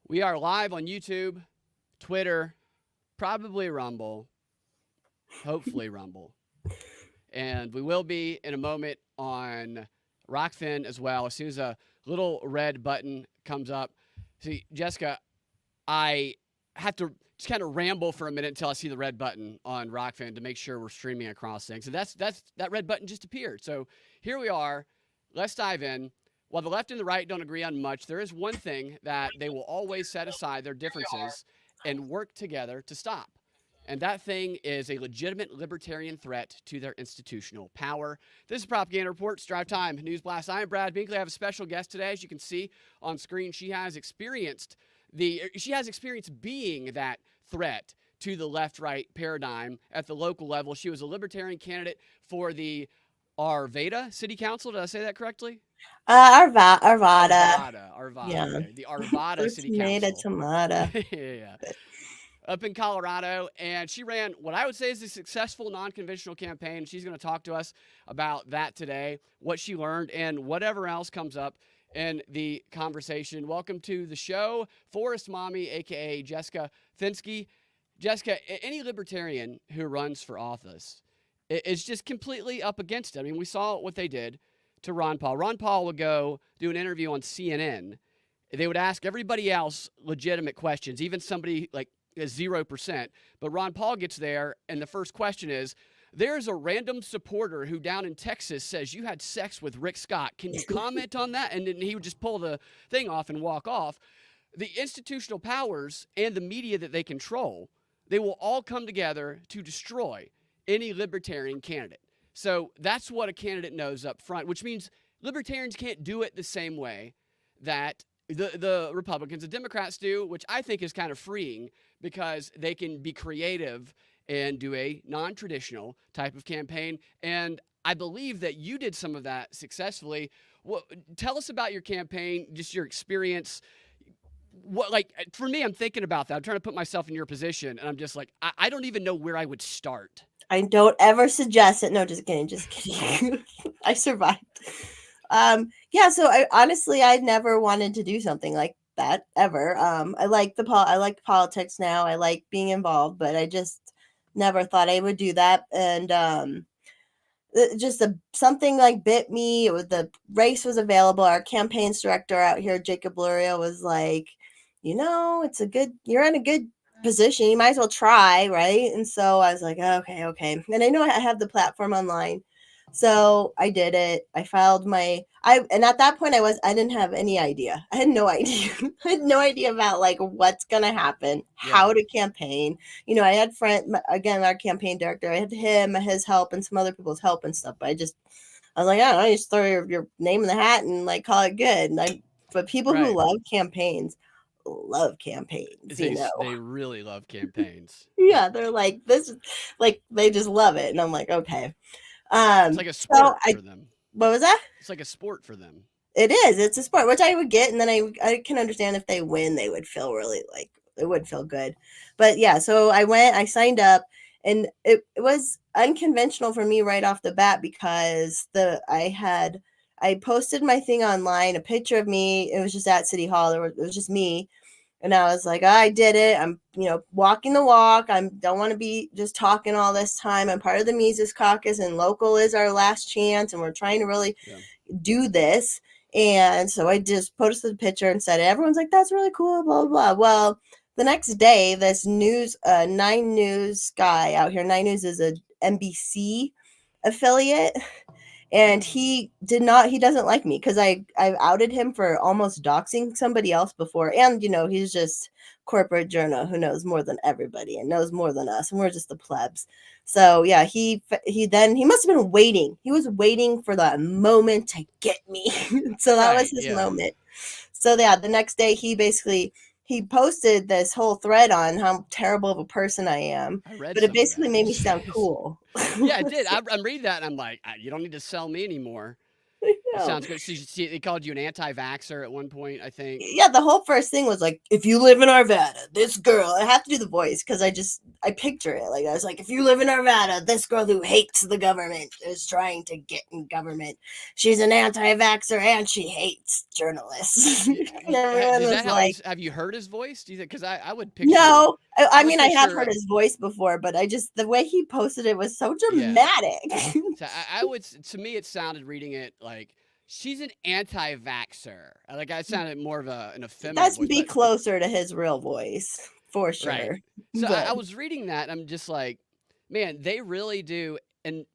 We are live on YouTube, Twitter, probably Rumble, hopefully Rumble. And we will be in a moment on Rockfin as well. As soon as a little red button comes up. See, Jessica, I have to just kind of ramble for a minute until I see the red button on Rockfin to make sure we're streaming across things. And that red button just appeared. So here we are. Let's dive in. While the left and the right don't agree on much, there is one thing that they will always set aside their differences and work together to stop. And that thing is a legitimate libertarian threat to their institutional power. This is Propaganda Reports, Drive Time News Blast. I am Brad Binkley. I have a special guest today. As you can see on screen, she has experienced being that threat to the left-right paradigm at the local level. She was a libertarian candidate for the Arvada City Council. Did I say that correctly? Arvada. Yeah. Okay. The Arvada City Council. Tomato. Yeah. Up in Colorado, and she ran what I would say is a successful non-conventional campaign. She's going to talk to us about that today, what she learned, and whatever else comes up in the conversation. Welcome to the show, Forest Mommy, a.k.a. Jessica Finsky. Jessica, any libertarian who runs for office is just completely up against it. I mean, we saw what they did to Ron Paul. Ron Paul would go do an interview on CNN. They would ask everybody else legitimate questions, even somebody like 0%. But Ron Paul gets there, and the first question is, there's a random supporter who down in Texas says you had sex with Rick Scott. Can you comment on that? And then he would just pull the thing off and walk off. The institutional powers and the media that they control, they will all come together to destroy any libertarian candidate. So that's what a candidate knows up front, which means libertarians can't do it the same way that the Republicans and Democrats do, which I think is kind of freeing because they can be creative and do a non-traditional type of campaign. And I believe that you did some of that successfully. Well, tell us about your campaign, just your experience. For me, I'm thinking about that. I'm trying to put myself in your position, and I'm just like, I don't even know where I would start. I don't ever suggest it. No, just kidding. I survived. So I'd never wanted to do something like that ever. I like politics now. I like being involved, but I just never thought I would do that. And something like bit me. The race was available. Our campaigns director out here, Jacob Lurio, was like, you're in a good position. You might as well try, right? And so I was like, okay. And I know I have the platform online. So I did it. I filed and at that point I didn't have any idea. I had no idea. I had no idea about like what's going to happen, how to campaign. I had our campaign director, I had his help and some other people's help and stuff. But I was like, I don't know, you just throw your name in the hat and like call it good. But people who love campaigns, They really love campaigns. Yeah, they're like, this is like, they just love it. And I'm like, okay. It's like a sport for them. What was that? It's like a sport for them. It is. It's a sport, which I would get. And then I can understand if they win, they would feel really like, it would feel good. But yeah, so I signed up, and it was unconventional for me right off the bat because I posted my thing online, a picture of me. It was just at City Hall. It was just me. And I was like, I did it. I'm, walking the walk. I don't want to be just talking all this time. I'm part of the Mises Caucus, and local is our last chance. And we're trying to really do this. And so I just posted the picture and said, everyone's like, that's really cool, blah, blah, blah. Well, the next day, this 9 News guy out here, 9 News is a NBC affiliate. And he doesn't like me because I've outed him for almost doxing somebody else before. And, he's just corporate journal who knows more than everybody and knows more than us. And we're just the plebs. So, yeah, he must have been waiting. He was waiting for that moment to get me. So that was his moment. So, yeah, the next day he posted this whole thread on how terrible of a person I am. But it basically made me sound cool. Yeah, it did. I'm reading that and I'm like, you don't need to sell me anymore. That No. sounds good. So they called you an anti-vaxxer at one point, I think. Yeah, the whole first thing was like, if you live in Arvada, this girl, I have to do the voice because I picture it. Like, I was like, if you live in Arvada, this girl who hates the government is trying to get in government. She's an anti vaxxer and she hates journalists. And everyone Is was that how like, have you heard his voice? Do you think? Because I would picture, no. I I would mean, I have picture, heard his voice before, but the way he posted it was so yeah. dramatic. So I would, to me, it sounded reading it like she's an anti-vaxxer. Like I sounded more of an effeminate That's voice, be but closer to his real voice for right. sure. So But I was reading that, and I'm just like, man, they really do, and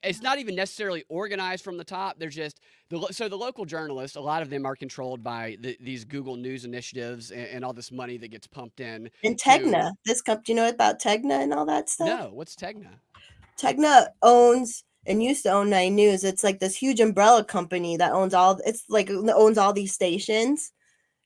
it's not even necessarily organized from the top. They're just so the local journalists. A lot of them are controlled by these Google News initiatives and all this money that gets pumped in and to. Tegna, this company, do you know about Tegna and all that stuff? No, what's Tegna? Tegna owns and used to own Nine News. It's like this huge umbrella company that owns owns all these stations.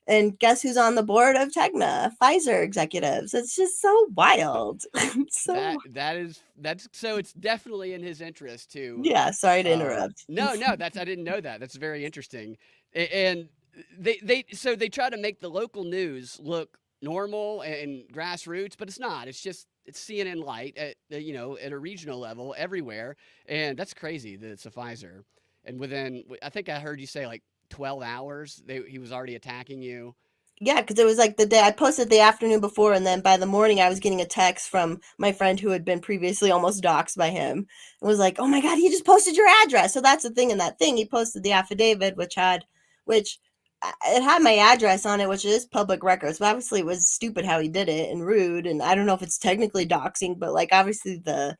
And guess who's on the board of Tegna? Pfizer executives. It's just so wild. So That's so it's definitely in his interest to. yeah, sorry to interrupt. No, that's I didn't know that. That's very interesting, and they try to make the local news look normal and grassroots, but it's not. It's CNN light at at a regional level everywhere, and that's crazy that it's a Pfizer. And within, I think I heard you say like 12 hours, he was already attacking you. Yeah, because it was like the day I posted the afternoon before, and then by the morning I was getting a text from my friend who had been previously almost doxxed by him, and was like, "Oh my God, he just posted your address." So that's the thing in that thing. He posted the affidavit, which it had my address on it, which is public records. But obviously, it was stupid how he did it and rude. And I don't know if it's technically doxing, but like obviously it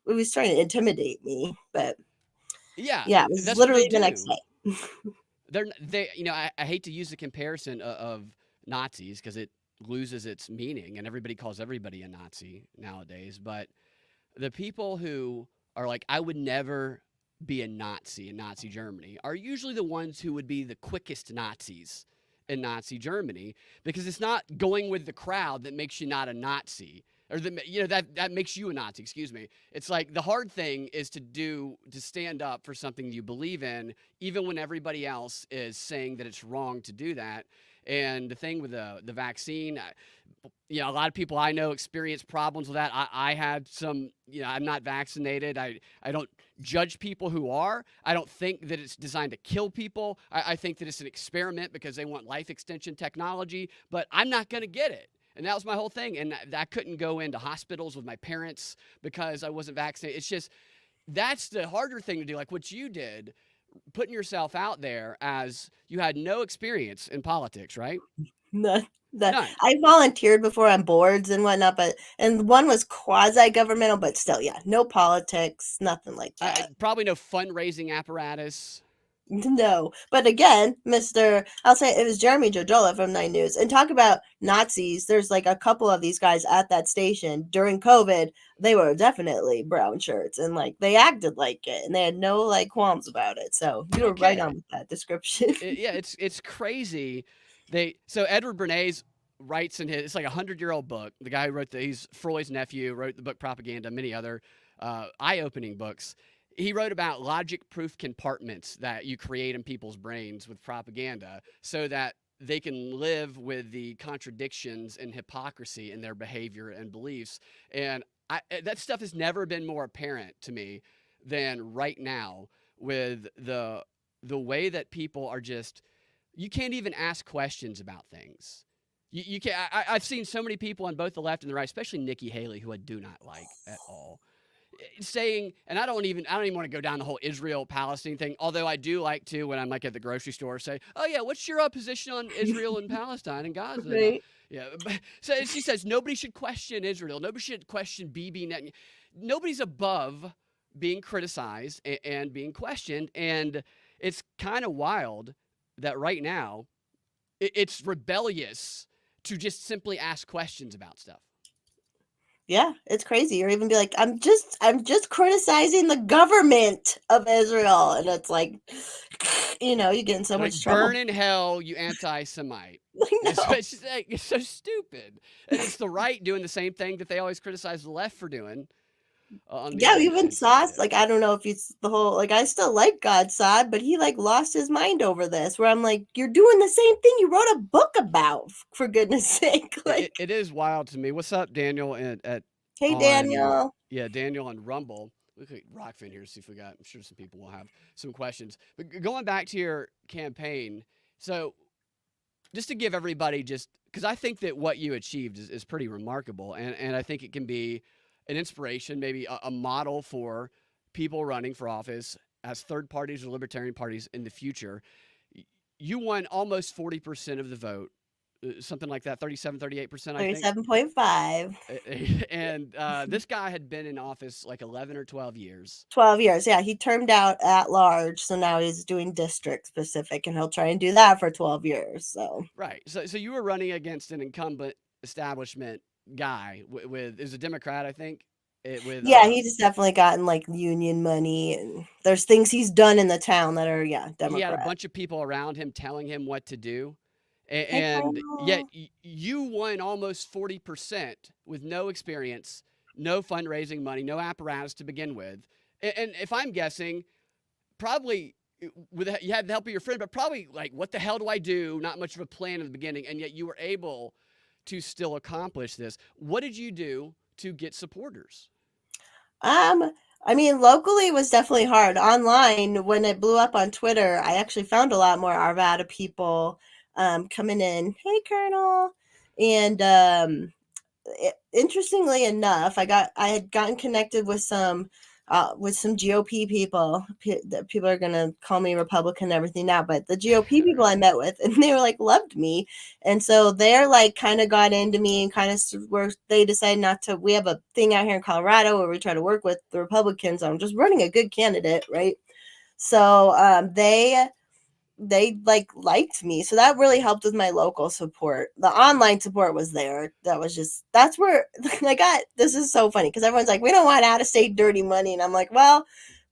was trying to intimidate me. But Yeah, yeah, it was that's what they literally the next do. day. I hate to use the comparison of Nazis because it loses its meaning and everybody calls everybody a Nazi nowadays. But the people who are like, I would never be a Nazi in Nazi Germany are usually the ones who would be the quickest Nazis in Nazi Germany because it's not going with the crowd that makes you not a Nazi or that makes you a Nazi, excuse me. It's like the hard thing is to stand up for something you believe in, even when everybody else is saying that it's wrong to do that. And the thing with the vaccine, a lot of people I know experience problems with that. I had some, I'm not vaccinated. I don't judge people who are. I don't think that it's designed to kill people. I think that it's an experiment because they want life extension technology, but I'm not going to get it. And that was my whole thing. And I couldn't go into hospitals with my parents because I wasn't vaccinated. It's just, that's the harder thing to do. Like what you did, putting yourself out there as you had no experience in politics, right? None. None. I volunteered before on boards and whatnot, and one was quasi-governmental, but still, yeah, no politics, nothing like that. Probably no fundraising apparatus. No, but again, I'll say it was Jeremy Jojola from Nine News, and talk about Nazis. There's like a couple of these guys at that station during COVID. They were definitely brown shirts, and like they acted like it, and they had no like qualms about it. So you were right on with that description. It's crazy. So Edward Bernays writes in it's like 100-year-old book. The guy who wrote he's Freud's nephew, wrote the book Propaganda, many other eye-opening books. He wrote about logic-proof compartments that you create in people's brains with propaganda so that they can live with the contradictions and hypocrisy in their behavior and beliefs. And that stuff has never been more apparent to me than right now with the way that people are just, you can't even ask questions about things. You can't. I've seen so many people on both the left and the right, especially Nikki Haley, who I do not like at all, saying, and I don't even want to go down the whole Israel-Palestine thing, although I do like to, when I'm like at the grocery store, say, oh yeah, what's your position on Israel and Palestine and Gaza? Right. Yeah. So she says, nobody should question Israel. Nobody should question Bibi Netanyahu. Nobody's above being criticized and being questioned. And it's kind of wild that right now it's rebellious to just simply ask questions about stuff. Yeah, it's crazy. Or even be like, I'm just criticizing the government of Israel. And it's like, you get in so much trouble. Burn in hell, you anti-Semite. No. It's so stupid. And it's the right doing the same thing that they always criticize the left for doing. on the Yeah, other even side. So Sauce, yeah. like I don't know if it's the whole like I still like God's side, but he like lost his mind over this. Where I'm like, you're doing the same thing you wrote a book about, for goodness sake. Like, It is wild to me. What's up, Daniel? At hey on Daniel. yeah, Daniel on Rumble. Look at Rockfin here. See if we got. I'm sure some people will have some questions. But going back to your campaign, so just to give everybody just because I think that what you achieved is pretty remarkable, and I think it can be an inspiration, maybe a model for people running for office as third parties or libertarian parties in the future. You won almost 40% of the vote, something like that, 37, 38%, I think. 37.5. And this guy had been in office like 11 or 12 years. 12 years. Yeah, he turned out at large, so now he's doing district specific, and he'll try and do that for 12 years. So Right. So you were running against an incumbent establishment guy with is a Democrat, I think. With yeah, he's definitely gotten like union money, and there's things he's done in the town that are he had a Democrat. bunch of people around him telling him what to do. Hey, And yet Colonel. you won almost 40% with no experience, no fundraising money, no apparatus to begin with. And if I'm guessing, probably with you had the help of your friend, but probably like, what the hell do I do? Not much of a plan in the beginning, and yet you were able to still accomplish this. What did you do to get supporters? Um, I mean, locally it was definitely hard. Online, when it blew up on Twitter, I actually found a lot more Arvada people coming in. Hey, Colonel. And interestingly enough, I had gotten connected with some GOP people. People are gonna call me Republican and everything now, but the GOP people I met with, and they were like loved me, and so they're like kind of got into me and kind of where they decided not to. We have a thing out here in Colorado where we try to work with the Republicans on just running a good candidate, right? So they like liked me, so that really helped with my local support. The online support was there. That's where I got. This is so funny because everyone's like, we don't want out of state dirty money, and I'm like, well,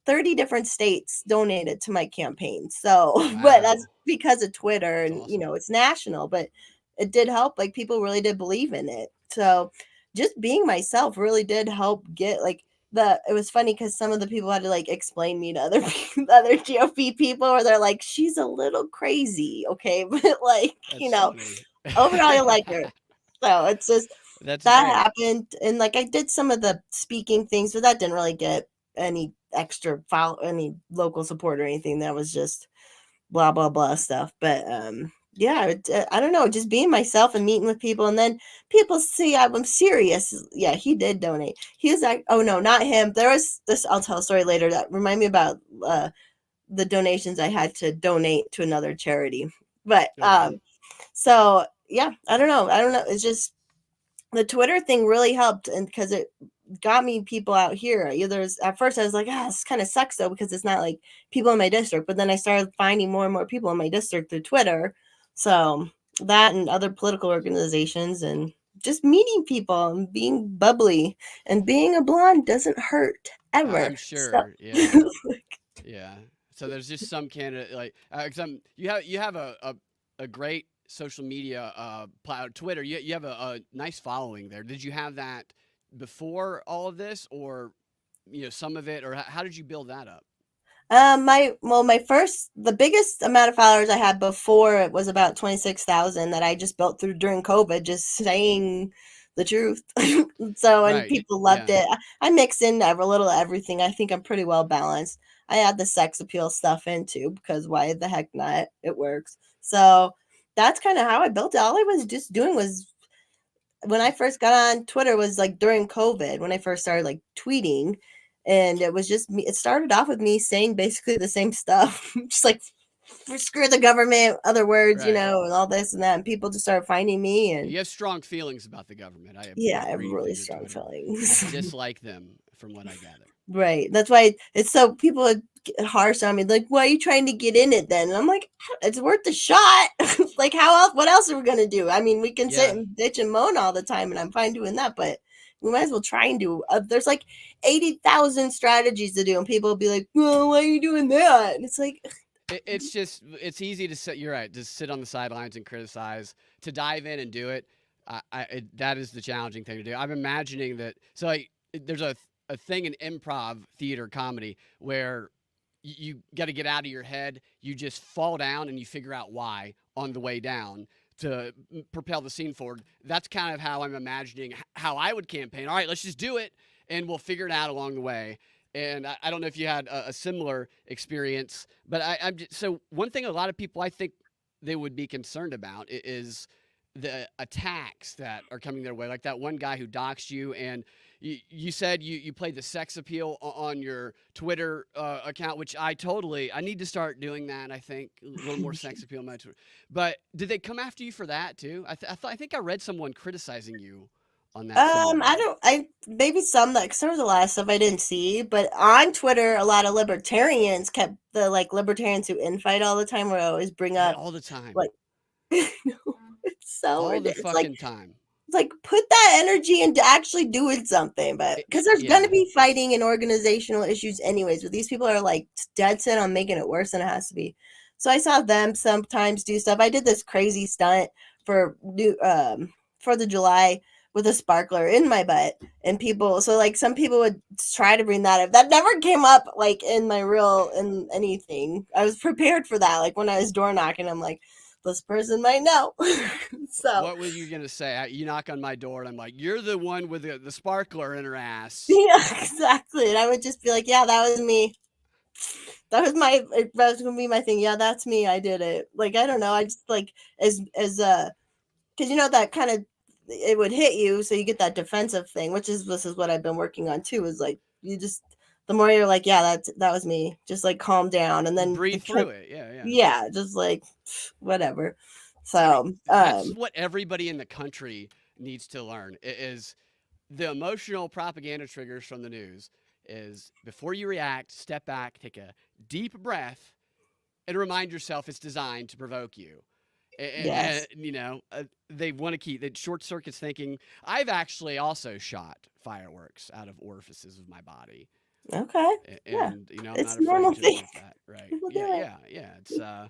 30 different states donated to my campaign, so but that's Wow, because of Twitter, that's and awesome. it's national, but it did help. Like, people really did believe in it, so just being myself really did help get like it was funny because some of the people had to like explain me to other other GOP people, where they're like, she's a little crazy, okay, but like, That's funny. overall you like her. So it's just That's that great. happened, and like I did some of the speaking things, but that didn't really get any extra any local support or anything. That was just blah blah blah stuff. But yeah, I don't know, just being myself and meeting with people, and then people see I'm serious. Yeah, he did donate. He was like, oh no, not him. There was this. I'll tell a story later that remind me about the donations I had to donate to another charity. But Okay. so yeah, I don't know. It's just the Twitter thing really helped, and because it got me people out here. At first I was like, this kind of sucks though, because it's not like people in my district. But then I started finding more and more people in my district through Twitter. So that and other political organizations, and just meeting people and being bubbly, and being a blonde doesn't hurt ever. I'm So sure. Yeah. Yeah. So there's just some candidate like you have a great social media Twitter. You have a nice following there. Did you have that before all of this, or some of it, or how did you build that up? the biggest amount of followers I had before, it was about 26,000, that I just built through during COVID, just saying the truth. So, and Right. people loved Yeah. it. I mix in a little of everything. I think I'm pretty well balanced. I add the sex appeal stuff in too, because why the heck not? It works. So that's kind of how I built it. All I was just doing was, when I first got on Twitter, was like during COVID, when I first started like tweeting, and it was just me. It started off with me saying basically the same stuff, just like screw the government, other words, Right. and all this and that, and people just started finding me, and You have strong feelings about the government. I yeah, I have reading through really your strong Twitter. You feelings. dislike them, from what I gather. Right. That's why it's so people would get harsh on me, like, why are you trying to get in it then? And I'm like, it's worth a shot. Like, how else? What else are we gonna do? I mean, we can sit Yeah. and bitch and moan all the time, and I'm fine doing that, but we might as well try and do. There's like 80,000 strategies to do, and people will be like, well, why are you doing that? And it's like, It's easy to sit. You're right. Just sit on the sidelines and criticize. To dive in and do it, that is the challenging thing to do. I'm imagining that. So like, there's a a thing in improv theater comedy where you got to get out of your head. You just fall down and you figure out why on the way down to propel the scene forward. That's kind of how I'm imagining how I would campaign. All right, let's just do it and we'll figure it out along the way. And I don't know if you had a similar experience, but I'm just, so one thing a lot of people I think they would be concerned about is the attacks that are coming their way. Like that one guy who doxed you, and you said you played the sex appeal on your Twitter account, which I need to start doing that. I think a little more sex appeal on my Twitter. But did they come after you for that too? I think I read someone criticizing you on that. I maybe some that, because there was a lot of stuff I didn't see, but on Twitter, a lot of libertarians kept the like libertarians who infight all the time would always bring up all the time, like, it's so all ridiculous. the fucking time. It's like put that energy into actually doing something, but because there's gonna be fighting and organizational issues anyways. But these people are like dead set on making it worse than it has to be. So I saw them sometimes do stuff. I did this crazy stunt for the July with a sparkler in my butt, and people, so like some people would try to bring that up. That never came up like in anything. I was prepared for that. Like when I was door knocking, I'm like, this person might know. So what were you gonna say? You knock on my door and I'm like, you're the one with the sparkler in her ass. Yeah, exactly. And I would just be like, yeah, that was me. That was gonna be my thing. Yeah, that's me. I did it. Like, I don't know. I just like as because that kind of, it would hit you, so you get that defensive thing, this is what I've been working on too, is like you just, the more you're like, yeah, that was me, just like calm down and then breathe through it. Yeah, just like whatever. So that's what everybody in the country needs to learn is the emotional propaganda triggers from the news is before you react, step back, take a deep breath, and remind yourself it's designed to provoke you. Yes. And they want to keep that short circuits thinking. I've actually also shot fireworks out of orifices of my body. Okay. And yeah. I'm it's not normal afraid to admit that. Right. Yeah.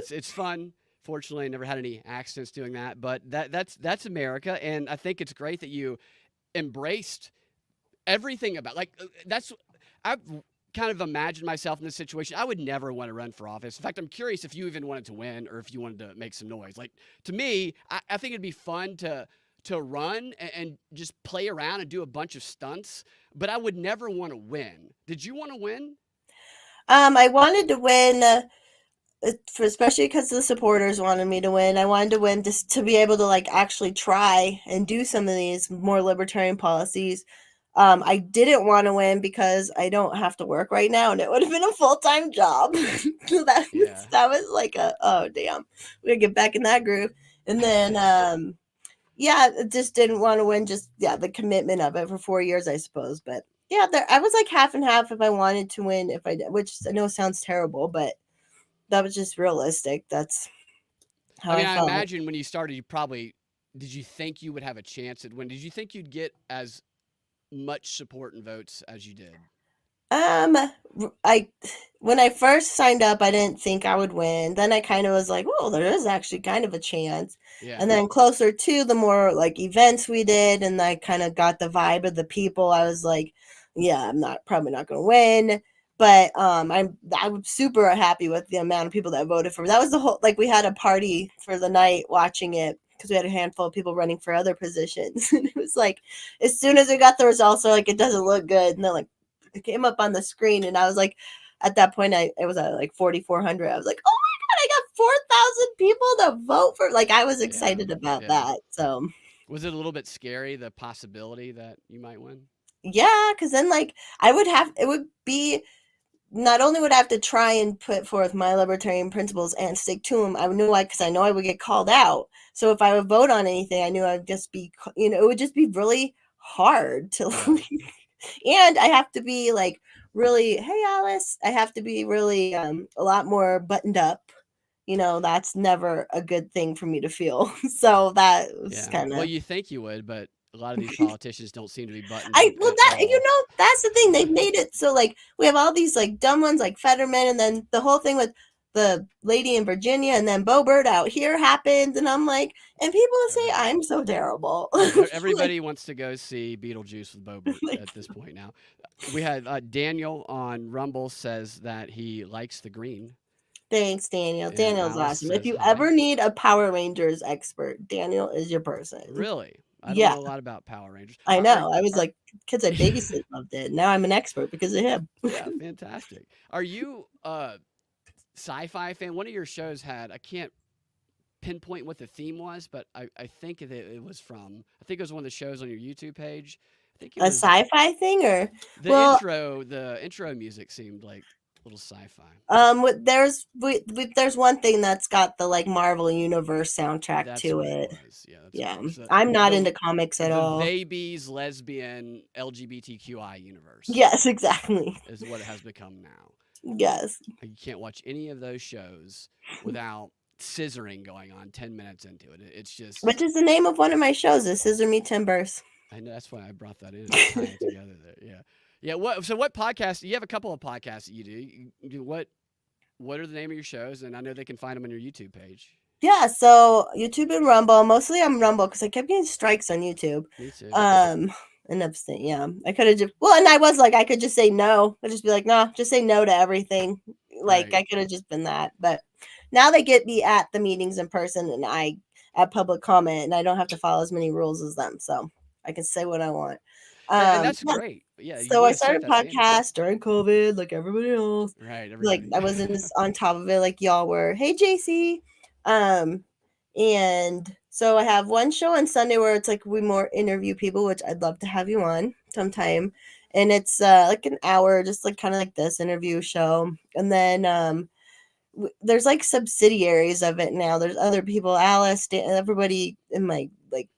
It's fun. Fortunately, I never had any accidents doing that, but that's America, and I think it's great that you embraced everything about I've kind of imagined myself in this situation. I would never want to run for office. In fact, I'm curious if you even wanted to win or if you wanted to make some noise. Like to me, I think it'd be fun to run and just play around and do a bunch of stunts, but I would never want to win. Did you want to win? I wanted to win, especially because the supporters wanted me to win. I wanted to win just to be able to like actually try and do some of these more libertarian policies. I didn't want to win because I don't have to work right now, and it would have been a full-time job. So that was like oh damn, we gotta get back in that groove. And then just didn't want to win. Just the commitment of it for 4 years, I suppose. But yeah, I was like half and half if I wanted to win. If I did, which I know sounds terrible, but that was just realistic. That's how I felt. I imagine when you started, did you think you would have a chance at win? Did you think you'd get as much support and votes as you did? When I first signed up, I didn't think I would win. Then I kind of was like, well, there is actually kind of a chance. Yeah. And then closer to the more like events we did, and I kind of got the vibe of the people, I was like, yeah, I'm probably not going to win. But I'm super happy with the amount of people that voted for me. That was the whole, like we had a party for the night watching it because we had a handful of people running for other positions. And it was like, as soon as we got the results, they're like, it doesn't look good. And then like, it came up on the screen, and I was like, at that point, it was at like 4,400. I was like, oh my God, I got 4,000 people to vote for. Like, I was excited about that. So, was it a little bit scary, the possibility that you might win? Yeah, because then like it would be, not only would I have to try and put forth my libertarian principles and stick to them, because I know I would get called out. So if I would vote on anything, I knew I'd just be, it would just be really hard to, and I have to be like really, hey Alice, I have to be really a lot more buttoned up. That's never a good thing for me to feel. So that was kind of, well, you think you would, but a lot of these politicians don't seem to be buttoned up. That's the thing. They've made it so like we have all these like dumb ones like Fetterman, and then the whole thing with the lady in Virginia, and then Bo Bird out here happens, and I'm like, and people say I'm so terrible. Everybody wants to go see Beetlejuice with Bobert at this point now. We had Daniel on Rumble says that he likes the green. Thanks, Daniel. And Daniel's Alice awesome. If says you hi. ever need a Power Rangers expert, Daniel is your person. Really? I don't Yeah. know a lot about Power Rangers. I know. I was like, kids I babysit loved it. Now I'm an expert because of him. Yeah, fantastic. Are you a sci-fi fan? One of your shows had, I can't pinpoint what the theme was, but I think it was from, I think it was one of the shows on your YouTube page. I think it A was sci-fi thing, or the intro music seemed like a little sci-fi. there's one thing that's got the like Marvel Universe soundtrack That's to what it. was. Yeah, that's Yeah, what it was. I'm not The into comics at the all. babies, lesbian, LGBTQI universe. Yes, exactly. Is what it has become now. Yes. You can't watch any of those shows without scissoring going on 10 minutes into it. It's just. Which is the name of one of my shows, is Scissor Me Timbers. I know that's why I brought that in. Tie it together there. Yeah. Yeah. What podcast? You have a couple of podcasts that you do. You do what are the name of your shows? And I know they can find them on your YouTube page. Yeah, so YouTube and Rumble. Mostly I'm Rumble because I kept getting strikes on YouTube. Me too. And abstain. Yeah, I could have just and I was like, I could just say no. I'd just be like, no, just say no to everything. Like Right. I could have just been that. But now they get me at the meetings in person, and I at public comment, and I don't have to follow as many rules as them, so I can say what I want. And that's great. Yeah. So I started a podcast during COVID, like everybody else. Right. Like I wasn't as on top of it like y'all were. Hey, JC. And so I have one show on Sunday where it's like we more interview people, which I'd love to have you on sometime. And it's like an hour, just like kind of like this interview show. And then there's like subsidiaries of it now. There's other people, Alice, everybody in my like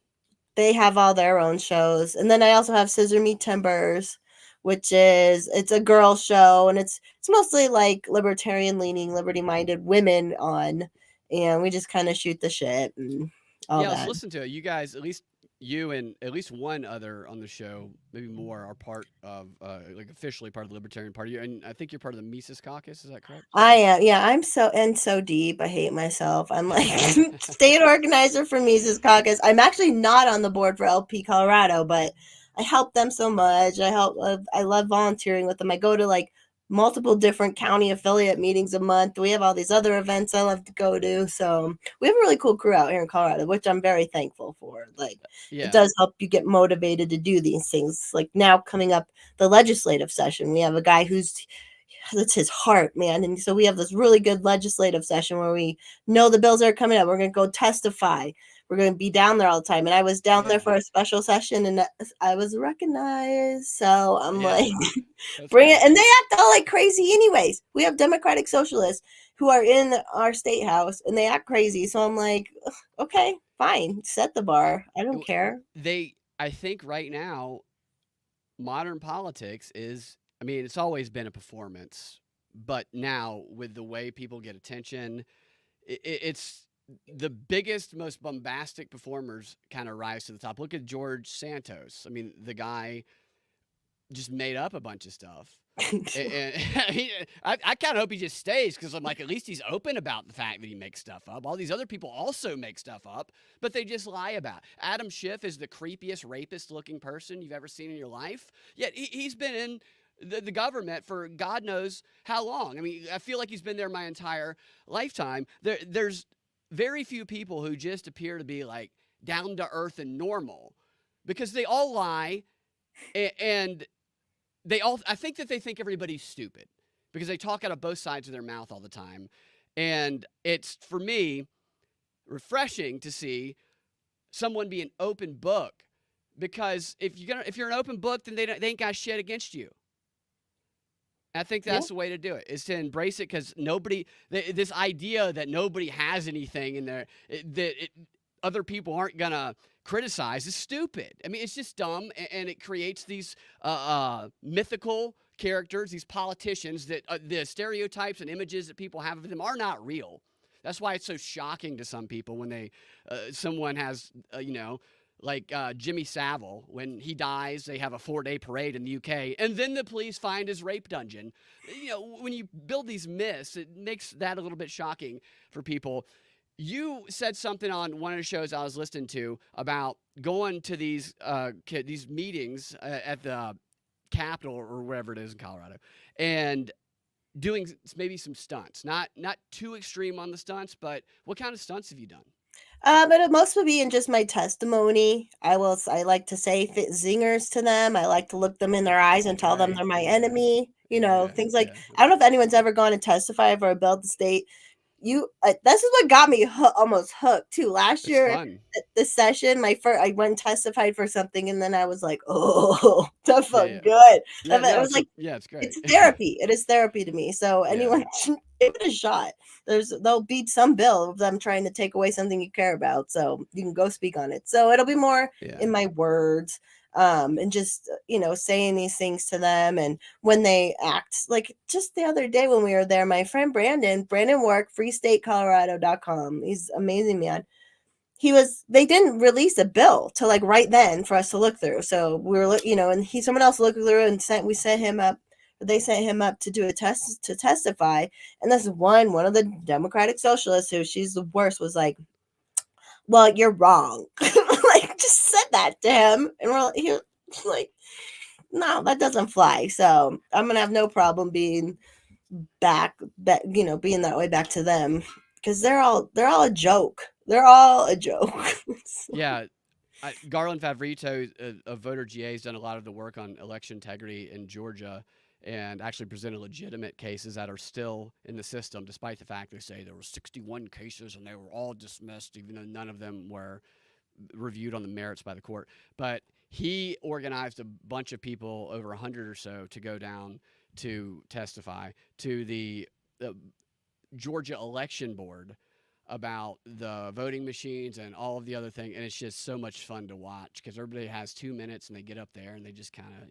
they have all their own shows. And then I also have Scissor Me Timbers, which it's a girl show, and it's mostly like libertarian leaning, liberty minded women on, and we just kind of shoot the shit and all that. Let's listen to it. You guys, at least you and at least one other on the show, maybe more, are part of like officially part of the Libertarian Party. And I think you're part of the Mises Caucus. Is that correct? I am. Yeah, I'm so deep. I hate myself. I'm like state organizer for Mises Caucus. I'm actually not on the board for LP Colorado, but I help them so much. I love volunteering with them. I go to like multiple different county affiliate meetings a month. We have all these other events I love to go to. So we have a really cool crew out here in Colorado, which I'm very thankful for. Like it does help you get motivated to do these things. Like now coming up the legislative session, we have a guy that's his heart, man. And so we have this really good legislative session where we know the bills are coming up. We're going to go testify. We're going to be down there all the time. And I was down there for a special session, and I was recognized. So I'm like, bring it. And they act all like crazy anyways. We have Democratic Socialists who are in our state house, and they act crazy. So I'm like, okay, fine. Set the bar. I don't care. I think right now, modern politics is, I mean, it's always been a performance, but now with the way people get attention, it's the biggest, most bombastic performers kind of rise to the top. Look at George Santos. I mean, the guy just made up a bunch of stuff. and I kind of hope he just stays, because I'm like, at least he's open about the fact that he makes stuff up. All these other people also make stuff up, but they just lie about it. Adam Schiff is the creepiest, rapist-looking person you've ever seen in your life. Yet he's been in the government for God knows how long. I mean, I feel like he's been there my entire lifetime. There's very few people who just appear to be like down to earth and normal, because they all lie, and I think that they think everybody's stupid because they talk out of both sides of their mouth all the time. And it's, for me, refreshing to see someone be an open book, because if you're an open book, then they ain't got shit against you. I think that's the way to do it, is to embrace it, because this idea that nobody has anything in there, other people aren't going to criticize, is stupid. I mean, it's just dumb, and it creates these mythical characters, these politicians that the stereotypes and images that people have of them are not real. That's why it's so shocking to some people when someone has, like Jimmy Savile, when he dies, they have a 4-day parade in the UK, and then the police find his rape dungeon. You know, when you build these myths, it makes that a little bit shocking for people. You said something on one of the shows I was listening to about going to these meetings at the Capitol or wherever it is in Colorado, and doing maybe some stunts. Not too extreme on the stunts, but what kind of stunts have you done? But it most would be in just my testimony. I like to say zingers to them. I like to look them in their eyes and tell them Okay. they're my Yeah. enemy. You know, Yeah. things like, Yeah. I don't know if anyone's ever gone and testified for a bill at the state. This is what got me almost hooked too. Last It's year fun. at the session, I went and testified for something, and then I was like, oh, that Yeah. felt Yeah. good. Yeah. It No, was like, it's great. it's therapy. It is therapy to me. So Yeah. anyone should give it a shot. There'll be some bill of them trying to take away something you care about. So you can go speak on it. So it'll be more Yeah. in my words, and just, saying these things to them. And when they act, like just the other day when we were there, my friend Brandon Work, freestatecolorado.com. He's amazing, man. They didn't release a bill till like right then for us to look through. So we were, and someone else looked through and we sent him up. They sent him up to do a test to testify. And this one of the Democratic Socialists, who she's the worst, was like, well, you're wrong. Like, just said that to him. And he was like, no, that doesn't fly. So I'm going to have no problem being being that way back to them, because they're all a joke. They're all a joke. Yeah. Garland Favorito of Voter GA has done a lot of the work on election integrity in Georgia and actually presented legitimate cases that are still in the system, despite the fact they say there were 61 cases and they were all dismissed, even though none of them were reviewed on the merits by the court. But he organized a bunch of people, over 100 or so, to go down to testify to the Georgia Election Board about the voting machines and all of the other thing, and it's just so much fun to watch because everybody has 2 minutes and they get up there and they just kind of,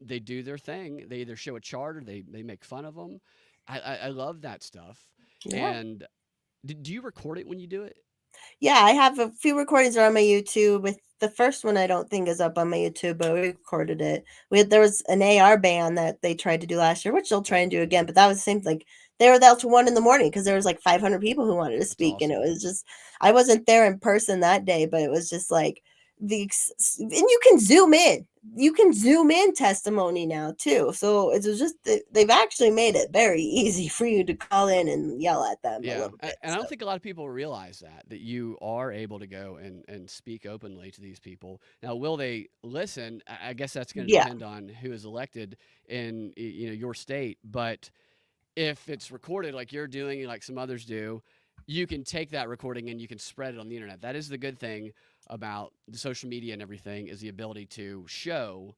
they do their thing. They either show a chart or they make fun of them. I love that stuff. Yeah. And do you record it when you do it? Yeah, I have a few recordings on my YouTube. With the first one, I don't think is up on my YouTube, but we recorded it. There was an AR band that they tried to do last year, which they'll try and do again. But that was the same. Like, they were there till 1 a.m. because there was like 500 people who wanted to That's speak, and it awesome. was just, I wasn't there in person that day, but it was just like and you can zoom in. You can zoom in testimony now too. So it was just they've actually made it very easy for you to call in and yell at them a Yeah, little bit. and I don't think a lot of people realize that you are able to go and speak openly to these people. Now, will they listen? I guess that's going to Yeah. depend on who is elected in your state. But if it's recorded like you're doing, like some others do, you can take that recording and you can spread it on the internet. That is the good thing about the social media and everything, is the ability to show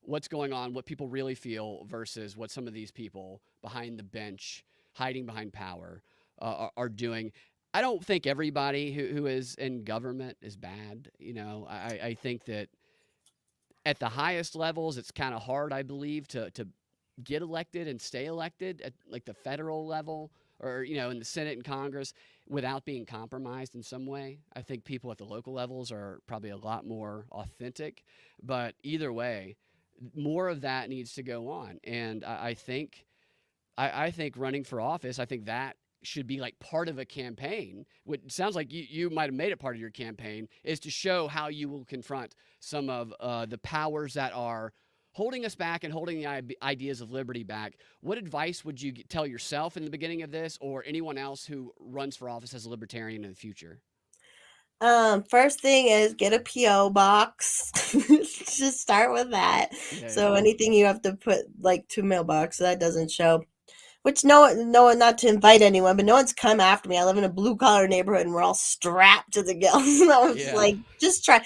what's going on, what people really feel versus what some of these people behind the bench, hiding behind power, are doing. I don't think everybody who is in government is bad. I think that at the highest levels, it's kind of hard, I believe, to get elected and stay elected at like the federal level, or in the Senate and Congress, without being compromised in some way. I think people at the local levels are probably a lot more authentic, but either way, more of that needs to go on. And I think running for office, I think that should be like part of a campaign. What sounds like you might have made it part of your campaign, is to show how you will confront some of the powers that are holding us back and holding the ideas of liberty back. What advice would you tell yourself in the beginning of this, or anyone else who runs for office as a libertarian in the future? First thing is get a PO box. Just start with that. Yeah, yeah. So anything you have to put like to mailbox, so that doesn't show. Which no one, not to invite anyone, but no one's come after me. I live in a blue collar neighborhood and we're all strapped to the gills. And I was Yeah. like, just try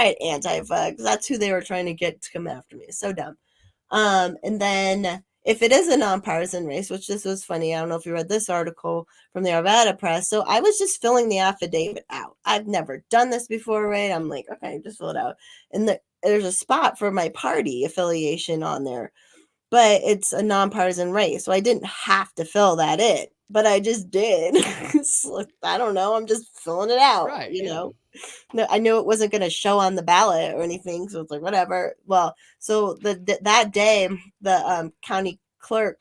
it, Antifa, because that's who they were trying to get to come after me. It's so dumb. And then if it is a nonpartisan race, which this was funny, I don't know if you read this article from the Arvada Press. So I was just filling the affidavit out. I've never done this before, right? I'm like, okay, just fill it out. And there's a spot for my party affiliation on there, but it's a nonpartisan race. So I didn't have to fill that in. but I just did. I don't know. I'm just filling it out, Right. you Yeah. know. No, I knew it wasn't going to show on the ballot or anything, so it's like whatever. Well, so that day, the town clerk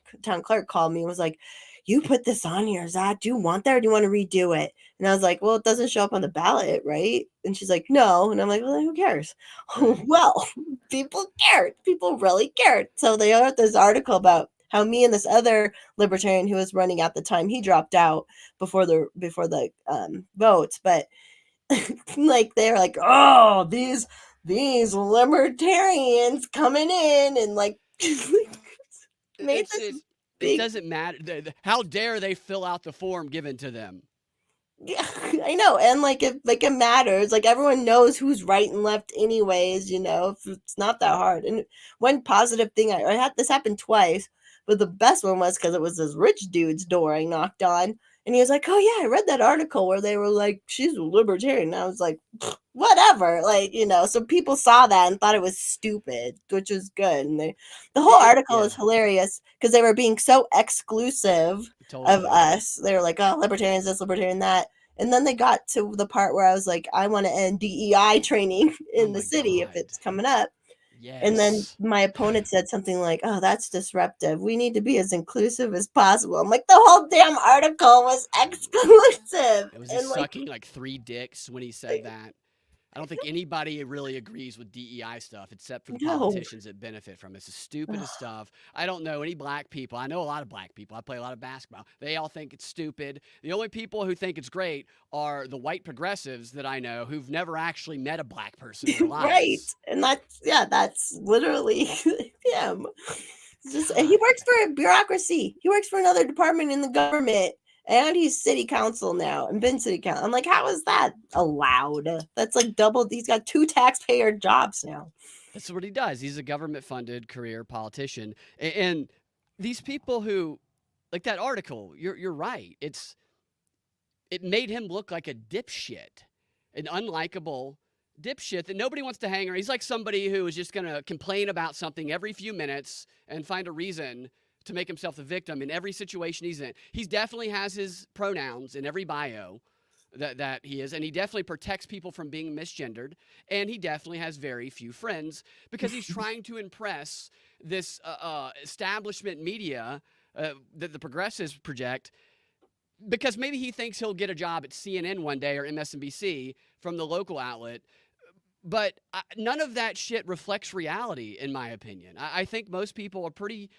called me and was like, "You put this on here. Is that do you want that or do you want to redo it?" And I was like, "Well, it doesn't show up on the ballot, right?" And she's like, "No." And I'm like, "Well, then who cares?" Right. Well, people cared. People really cared. So they wrote this article about how me and this other libertarian who was running at the time, he dropped out before the votes, but like they're like, oh, these libertarians coming in and like made It's this it big. doesn't matter. How dare they fill out the form given to them? Yeah, I know, and like it matters. Like everyone knows who's right and left, anyways. If it's not that hard. And one positive thing I had this happen twice, but the best one was because it was this rich dude's door I knocked on, and he was like, "Oh yeah, I read that article where they were like she's a libertarian." And I was like, "Whatever," So people saw that and thought it was stupid, which was good. And the whole article is Yeah, hilarious because they were being so exclusive of totally. us. They were like, "Oh, libertarians this, libertarian that." And then they got to the part where I was like, I want to end DEI training Oh in the my city if God. it's coming up. And then Yes. my opponent said something like, "Oh, that's disruptive. We need to be as inclusive as possible." I'm like, the whole damn article was exclusive. Was he And like, sucking like 3 dicks when he said that? I don't think anybody really agrees with DEI stuff except for the no. politicians that benefit from it. It's the stupidest stuff. I don't know any black people. I know a lot of black people. I play a lot of basketball. They all think it's stupid. The only people who think it's great are the white progressives that I know who've never actually met a black person in their Right. lives. And that's literally him. He God. works for a bureaucracy. He works for another department in the government. And he's city council now and been city council. I'm like, how is that allowed? That's like double. He's got 2 taxpayer jobs now. That's what he does. He's a government funded career politician. And these people who, like that article, you're right. It made him look like a dipshit, an unlikable dipshit that nobody wants to hang around. He's like somebody who is just going to complain about something every few minutes and find a reason to make himself the victim in every situation he's in. He definitely has his pronouns in every bio that he is, and he definitely protects people from being misgendered, and he definitely has very few friends because he's trying to impress this establishment media that the progressives project, because maybe he thinks he'll get a job at CNN one day or MSNBC from the local outlet. But none of that shit reflects reality, in my opinion. I think most people are pretty,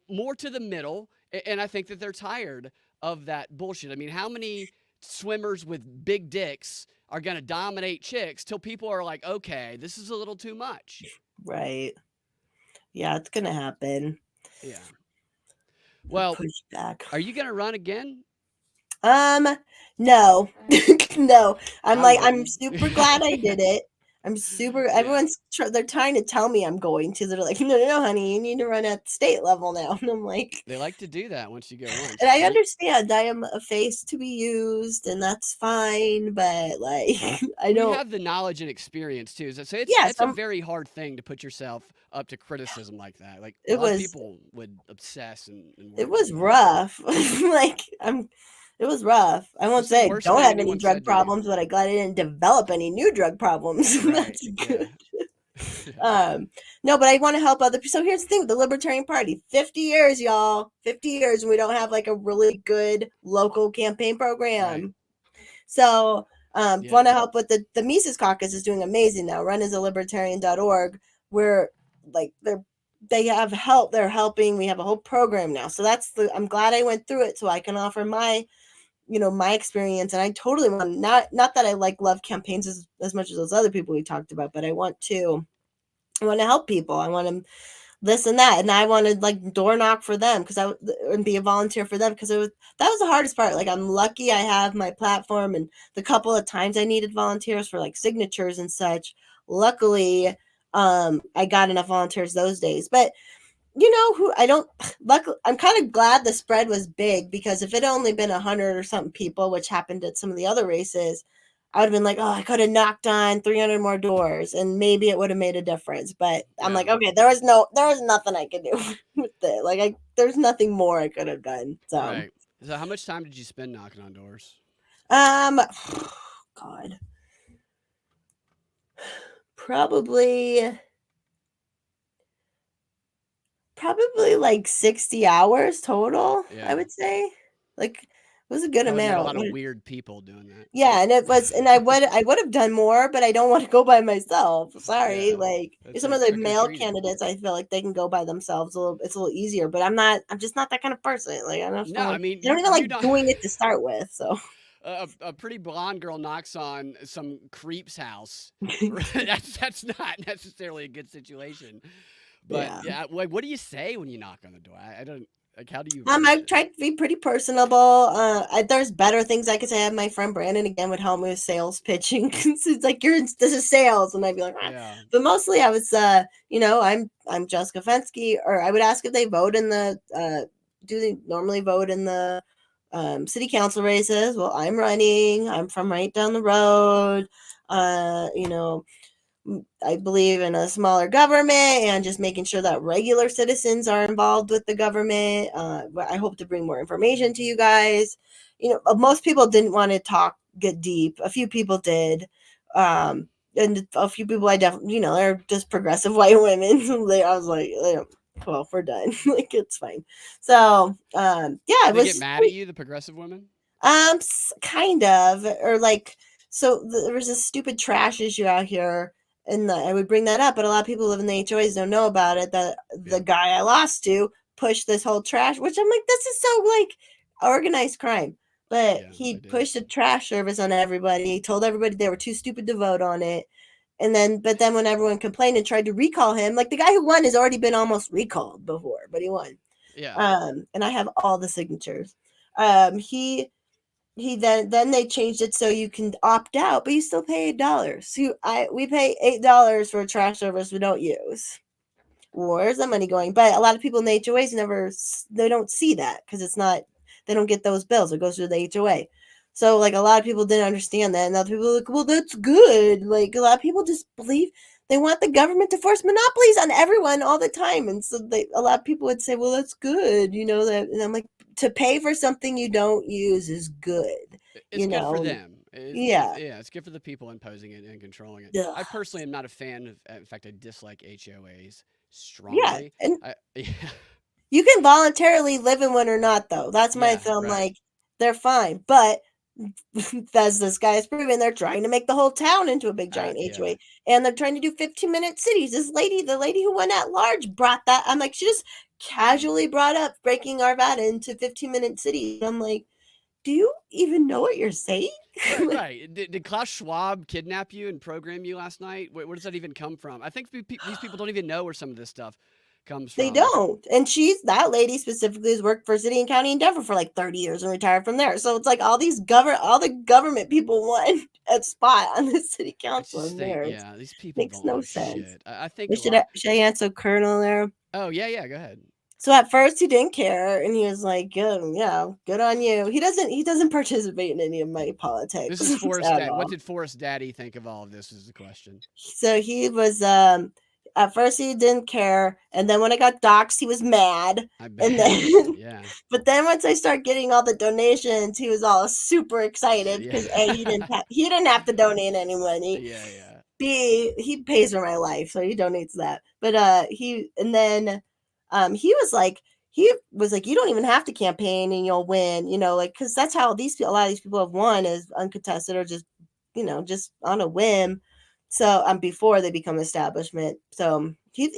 more to the middle, and I think that they're tired of that bullshit. I mean, how many swimmers with big dicks are going to dominate chicks till people are like, okay, this is a little too much? Right. Yeah, it's going to happen. Yeah. Well, Push back. are you going to run again? No. No. I I'm wouldn't. super glad I did it. Yeah. They're trying to tell me I'm going to. They're like, no, no, no, honey, you need to run at the state level now. And I'm like, They like to do that once you go and once. I understand I am a face to be used and that's fine, but like, I We don't, have the knowledge and experience too. So it's yes, that's a very hard thing to put yourself up to criticism like that. Like a it lot of was, people would obsess and it worry was about that. rough. Like, it was rough. I won't What's the say I worst don't thing have any anyone drug said to you? problems, but I glad I didn't develop any new drug problems. Right. That's Yeah. good. No, but I want to help other people. So here's the thing with the Libertarian Party: 50 years, y'all, 50 years, and we don't have like a really good local campaign Right. program. So, Yeah. want to help with the Mises Caucus is doing amazing now. Runisalibertarian.org, where like they have help. They're helping. We have a whole program now. So I'm glad I went through it so I can offer my my experience. And I totally want, not that I love campaigns as much as those other people we talked about, but I want to help people. I want to this and that, and I wanted like door knock for them and be a volunteer for them because that was the hardest part. Like I'm lucky I have my platform, and the couple of times I needed volunteers for like signatures and such, luckily I got enough volunteers those days. But who I don't luckily, I'm kind of glad the spread was big, because if it only been 100 or something people, which happened at some of the other races, I would have been like, oh, I could have knocked on 300 more doors and maybe it would have made a difference. But I'm Yeah. like, okay, there was nothing I could do with it. Like there's nothing more I could have done. So Right. So how much time did you spend knocking on doors? God, probably like 60 hours total, I Yeah. would say. Like, it was a good Probably met a amount. lot of weird people doing that. Yeah, and it was, and I would have done more, but I don't want to go by myself. Sorry, Yeah. like That's some of like the trick or male treating. candidates, I feel like they can go by themselves a little. It's a little easier, but I'm just not that kind of person. Like I just No, don't I like. mean I don't even you like not doing it to start with. So a pretty blonde girl knocks on some creep's house. That's not necessarily a good situation. But yeah. yeah, what do you say when you knock on the door? I don't like. How do you I approach it? tried to be pretty personable. There's better things I could say. I have my friend Brandon again would help me with sales pitching. It's like this is sales, and I'd be like, ah. Yeah. But mostly I was, I'm Jessica Fensky, or I would ask if they vote in the, do they normally vote in the city council races? Well, I'm running. I'm from right down the road. Uh, you know, I believe in a smaller government and just making sure that regular citizens are involved with the government. I hope to bring more information to you guys. Most people didn't want to get deep. A few people did. And a few people I definitely, they're just progressive white women. I was like, well, we're done. Like, it's fine. So, yeah, Do it they get was mad at you, the progressive women? kind of, or like, so there was this stupid trash issue out here, and I would bring that up, but a lot of people who live in the HOAs don't know about it. That the Yeah. guy I lost to pushed this whole trash, which I'm like, this is so like organized crime. But Yeah, he they do. pushed a trash service on everybody. He told everybody they were too stupid to vote on it. But then when everyone complained and tried to recall him, like the guy who won has already been almost recalled before, but he won. Yeah. And I have all the signatures. He then they changed it so you can opt out, but you still pay $8. So we pay $8 for a trash service we don't use. Where's the money going? But a lot of people in the HOAs they don't see that because they don't get those bills. It goes through the HOA. So like a lot of people didn't understand that, and other people were like, well, that's good. Like a lot of people just believe they want the government to force monopolies on everyone all the time, and so a lot of people would say, well, that's good, that, and I'm like, to pay for something you don't use is good, It's good for and them. yeah, Yeah, it's good for the people imposing it and controlling it. ugh. I personally am not a fan of. In fact, I dislike HOAs Yeah, strongly. and Yeah, you can voluntarily live in one or not, though. That's my yeah, film. right. Like they're fine, but as this guy has proven, they're trying to make the whole town into a big giant Yeah, HOA, and they're trying to do 15-minute cities. The lady who won at large, brought that. I'm like, she just casually brought up breaking Arvada into 15-minute cities. I'm like, do you even know what you're saying? right, Like, right. Did Klaus Schwab kidnap you and program you last night? Where does that even come from? I think these people don't even know where some of this stuff comes they from. Like, don't. And that lady specifically has worked for city and county in Denver for like 30 years and retired from there. So it's like all the government people want a spot on the city I council just in think, there. It yeah, these people makes don't no know sense. shit. I think We a lot. should I answer Colonel there? Oh yeah, yeah. Go ahead. So at first he didn't care, and he was like, "Good, yeah, good on you." He doesn't participate in any of my This politics is Forrest at Dad. What all. did Forrest Daddy think of all of this? Is the question. So he was at first he didn't care, and then when I got doxxed, he was mad. I And bet. then Yeah. but then once I start getting all the donations, he was all super excited Yeah. because A, he didn't have to donate any money. Yeah. Yeah. B, he pays for my life, so he donates that. But he and then he was like, you don't even have to campaign and you'll win, like, because that's how a lot of these people have won, is uncontested or just just on a whim. So before they become establishment. So he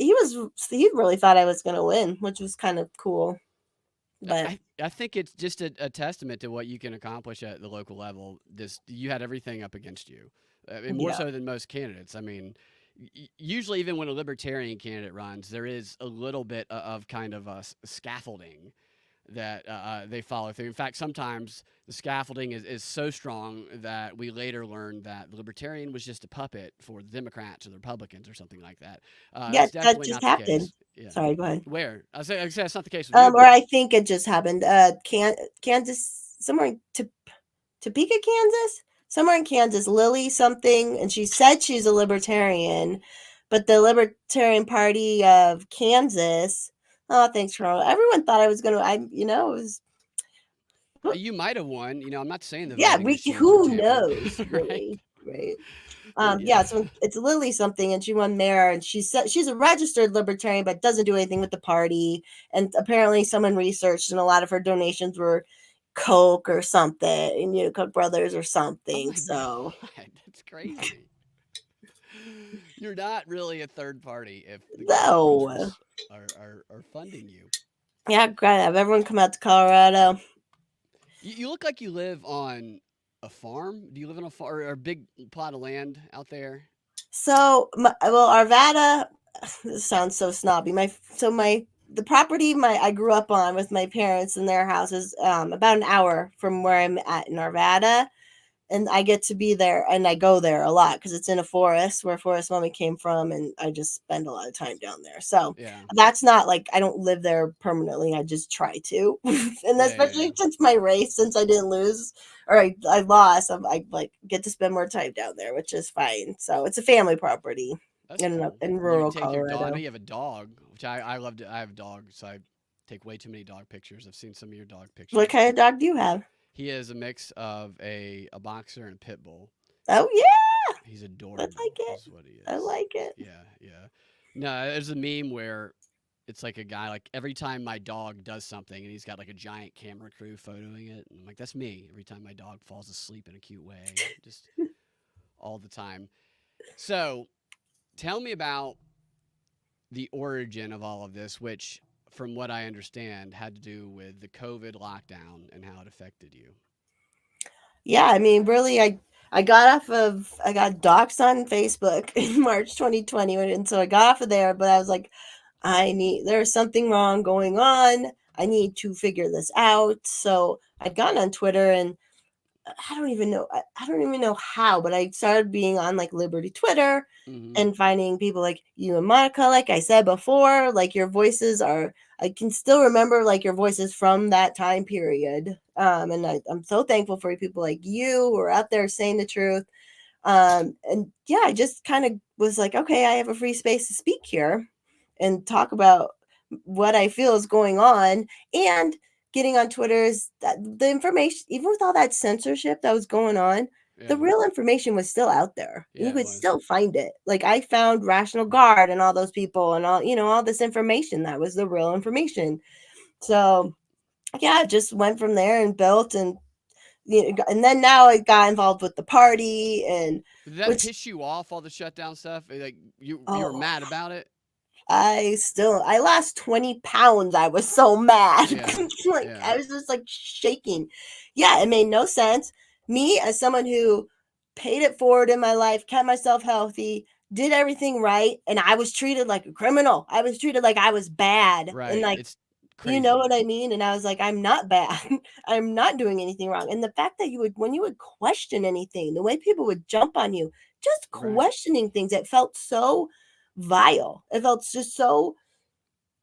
really thought I was gonna win, which was kind of cool. But I think it's just a testament to what you can accomplish at the local level. This you had everything up against you, and more yeah. so than most candidates. I mean, usually even when a libertarian candidate runs, there is a little bit of kind of a scaffolding that they follow through. In fact, sometimes the scaffolding is so strong that we later learn that the Libertarian was just a puppet for the Democrats or the Republicans or something like that. Yeah, That's that definitely just not the happened. case. Yeah. Sorry, go ahead. Where? I say that's not the case with you, Or but I think it just happened. Kansas, somewhere in Topeka, Kansas, somewhere in Kansas, Lily something, and she said she's a libertarian, but the Libertarian Party of Kansas. Oh, thanks, Carl. Everyone thought I was gonna. It was You might have won. You know, I'm not saying the Yeah, voting machines are who tampered, knows, right? really, right? Yeah. Yeah, so it's Lily something, and she won there, and she said she's a registered libertarian, but doesn't do anything with the party. And apparently, someone researched, and a lot of her donations were Coke or something, you know, Coke Brothers or Oh something. my So God, that's crazy. You're not really a third party if the no, Coke Brothers are funding you. yeah, great. Have everyone come out to Colorado. You look like you live on a farm. Do you live on a farm or a big plot of land out there? So, well, Arvada. This sounds so snobby. The property I grew up on with my parents and their house is about an hour from where I'm at in Arvada, and I get to be there and I go there a lot because it's in a forest where Forest Mommy came from, and I just spend a lot of time down there. So Yeah. that's not like I don't live there permanently. I just try to, and Yeah. especially since my race, since I didn't lose or I lost, I like get to spend more time down there, which is fine. So it's a family property That's cool. in And you can rural take your dog. I know Colorado. you have a dog, which I love to. I have a dog, so I take way too many dog pictures. I've seen some of your dog What pictures. kind of dog do you have? He is a mix of a boxer and a pit bull. Oh yeah, He's I adorable, like it. is what he I is. like it. Yeah, yeah. No, there's a meme where it's like a guy like every time my dog does something and he's got like a giant camera crew photoing it. And I'm like, that's me every time my dog falls asleep in a cute way, just all the time. So tell me about the origin of all of this, which, from what I understand, had to do with the COVID lockdown and how it affected you. Yeah, I mean, really, I got doxxed on Facebook in March 2020, and so I got off of there. But I was like, there's something wrong going on. I need to figure this out. So I'd gone on Twitter, and I don't even know how, but I started being on like Liberty Twitter Mm-hmm. and finding people like you and Monica, like I said before, like your voices are, I can still remember like your voices from that time period. And I'm so thankful for people like you who are out there saying the truth. And yeah, I just kind of was like, okay, I have a free space to speak here and talk about what I feel is going on. And getting on Twitter is that the information, even with all that censorship that was going on, the Yeah. real information was still out there. You Yeah, it could was. still find it. Like I found Rational Guard and all those people and all, all this information that was the real information. So yeah, I just went from there and built and then now I got involved with the party and Did that which piss you off, all the shutdown stuff? Like you were oh mad about it? I lost 20 pounds. I was so mad. Yeah. Like Yeah. I was just like shaking. Yeah, it made no sense. Me as someone who paid it forward in my life, kept myself healthy, did everything right, and I was treated like a criminal. I was treated like I was bad. And Right. like It's you know crazy. what I mean? And I was like, I'm not bad. I'm not doing anything wrong. And the fact that when you would question anything, the way people would jump on you, just Right. questioning things, it felt so vile. It felt just so.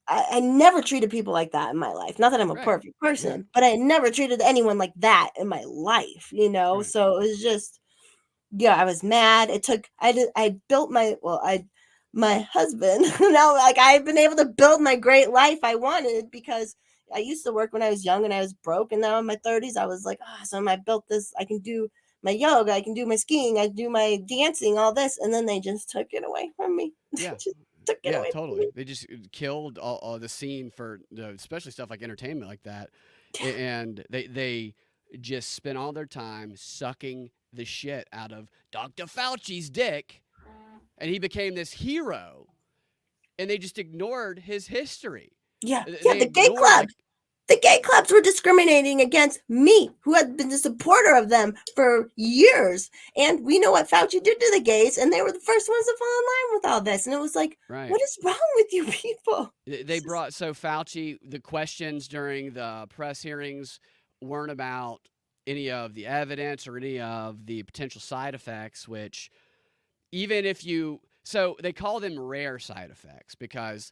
I never treated people like that in my life. Not that I'm a Right. perfect Yeah. person, but I never treated anyone like that in my life. Right. So it was just, yeah, I was mad. I built my husband. Now, like I've been able to build my great life I wanted because I used to work when I was young and I was broke. And now in my 30s, I was like, awesome. I built this. I can do my yoga. I can do my skiing. I do my dancing, all this. And then they just took it away from me. Yeah. Just took it Yeah, away from me. totally. They just killed all the scene for especially stuff like entertainment like that, and they just spent all their time sucking the shit out of Dr. Fauci's dick, and he became this hero, and they just ignored his history. Yeah, yeah, They ignored like the gay clubs were discriminating against me, who had been the supporter of them for years. And we know what Fauci did to the gays, and they were the first ones to fall in line with all this. And it was like, right. what is wrong with you people? They brought so Fauci, the questions during the press hearings weren't about any of the evidence or any of the potential side effects, which even if you, so they call them rare side effects because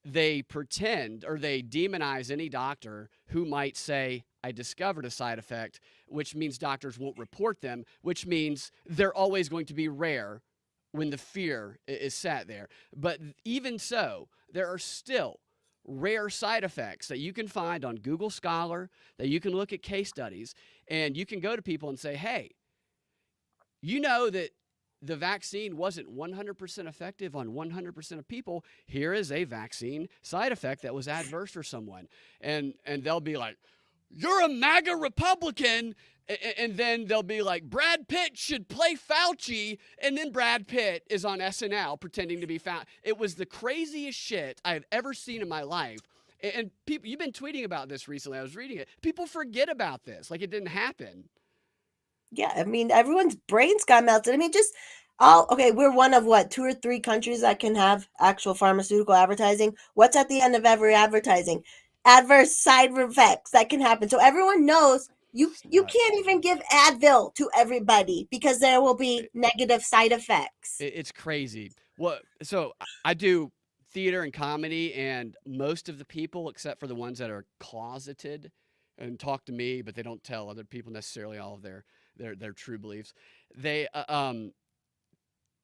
they pretend or they demonize any doctor who might say, I discovered a side effect, which means doctors won't report them, which means they're always going to be rare when the fear is sat there. But even so, there are still rare side effects that you can find on Google Scholar, that you can look at case studies, and you can go to people and say, hey, you know that the vaccine wasn't 100% effective on 100% of people. Here is a vaccine side effect that was adverse for someone. And they'll be like, you're a MAGA Republican. And then they'll be like, Brad Pitt should play Fauci. And then Brad Pitt is on SNL pretending to be Fauci. It was the craziest shit I've ever seen in my life. And people, you've been tweeting about this recently. I was reading it. People forget about this. Like it didn't happen. Yeah, I mean, everyone's brains got melted. I mean, okay, we're one of what, 2 or 3 countries that can have actual pharmaceutical advertising. What's at the end of every advertising? Adverse side effects that can happen. So everyone knows you can't even give Advil to everybody because there will be negative side effects. It's crazy. Well, so I do theater and comedy, and most of the people, except for the ones that are closeted and talk to me, but they don't tell other people necessarily all of their true beliefs, they'll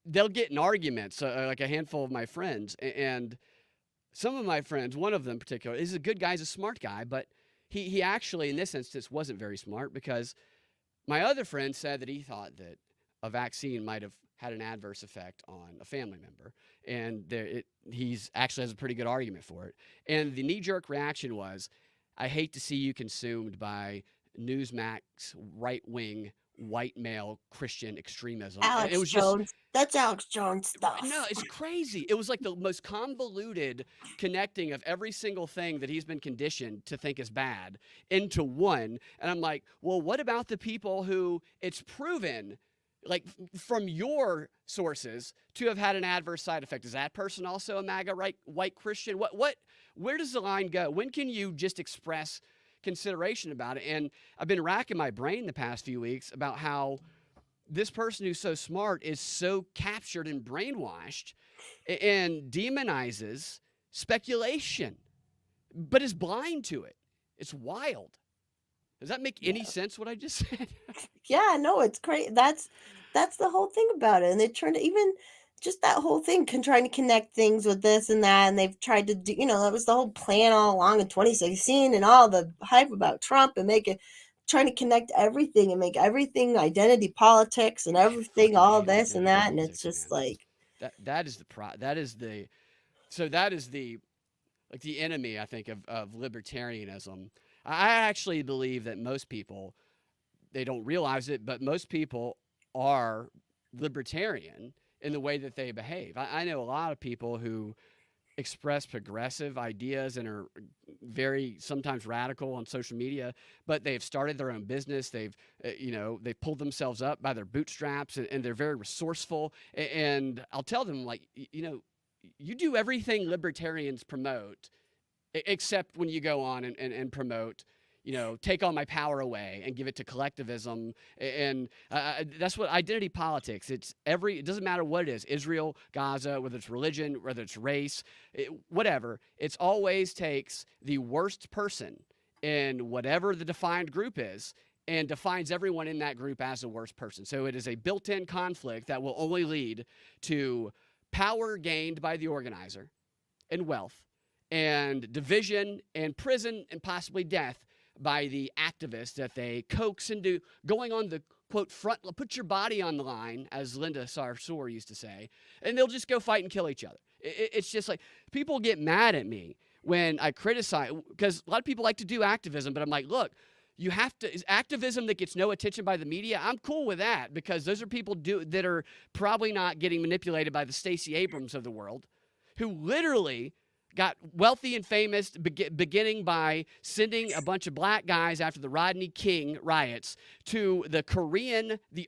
get in arguments, like a handful of my friends, and some of my friends, one of them in particular, is a good guy, he's a smart guy, but he actually, in this instance, wasn't very smart, because my other friend said that he thought that a vaccine might have had an adverse effect on a family member, and he's actually has a pretty good argument for it. And the knee-jerk reaction was, I hate to see you consumed by Newsmax right-wing white male Christian extremism. Alex It was Jones. just, That's Alex Jones stuff. no, it's crazy. It was like the most convoluted connecting of every single thing that he's been conditioned to think is bad into one. And I'm like, well, what about the people who it's proven, like from your sources, to have had an adverse side effect? Is that person also a MAGA white Christian? Where does the line go? When can you just express consideration about it? And I've been racking my brain the past few weeks about how this person who's so smart is so captured and brainwashed and demonizes speculation, but is blind to it. It's wild. Does that make any sense, what I just said? Yeah, no, it's crazy. That's the whole thing about it. And they turned to even just that whole thing trying to connect things with this and that. And they've tried to do, that was the whole plan all along in 2016 and all the hype about Trump and trying to connect everything and make everything identity politics and everything, all this and that. And it's just like that is the like the enemy, I think, of libertarianism. I actually believe that most people, they don't realize it, but most people are libertarian in the way that they behave. I know a lot of people who express progressive ideas and are very sometimes radical on social media, but they've started their own business. They've pulled themselves up by their bootstraps, and they're very resourceful. And I'll tell them, like, you do everything libertarians promote, except when you go on and promote, take all my power away and give it to collectivism. And that's what identity politics, it doesn't matter what it is, Israel, Gaza, whether it's religion, whether it's race, whatever, it's always takes the worst person in whatever the defined group is and defines everyone in that group as the worst person. So it is a built-in conflict that will only lead to power gained by the organizer and wealth, and division and prison and possibly death by the activists that they coax into going on the, quote, front, put your body on the line, as Linda Sarsour used to say, and they'll just go fight and kill each other. It's just like, people get mad at me when I criticize, because a lot of people like to do activism, but I'm like, look, you have to, is activism that gets no attention by the media? I'm cool with that, because those are people that are probably not getting manipulated by the Stacey Abrams of the world, who literally got wealthy and famous beginning by sending a bunch of black guys after the Rodney King riots to the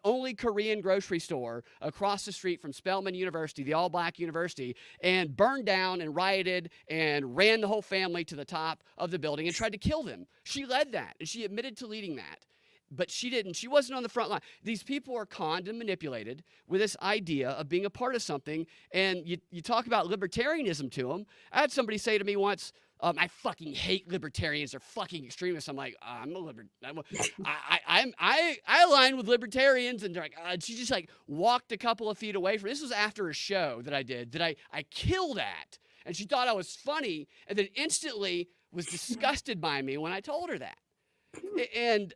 only Korean grocery store across the street from Spelman University, the all-black university, and burned down and rioted and ran the whole family to the top of the building and tried to kill them. She led that, and she admitted to leading that. But she didn't. She wasn't on the front line. These people are conned and manipulated with this idea of being a part of something. And you talk about libertarianism to them. I had somebody say to me once, I fucking hate libertarians. They're fucking extremists. I'm like, I'm a libertarian. I align with libertarians. And they're like, she just like walked a couple of feet away from. This was after a show that I did that I killed at. And she thought I was funny and then instantly was disgusted by me when I told her that. And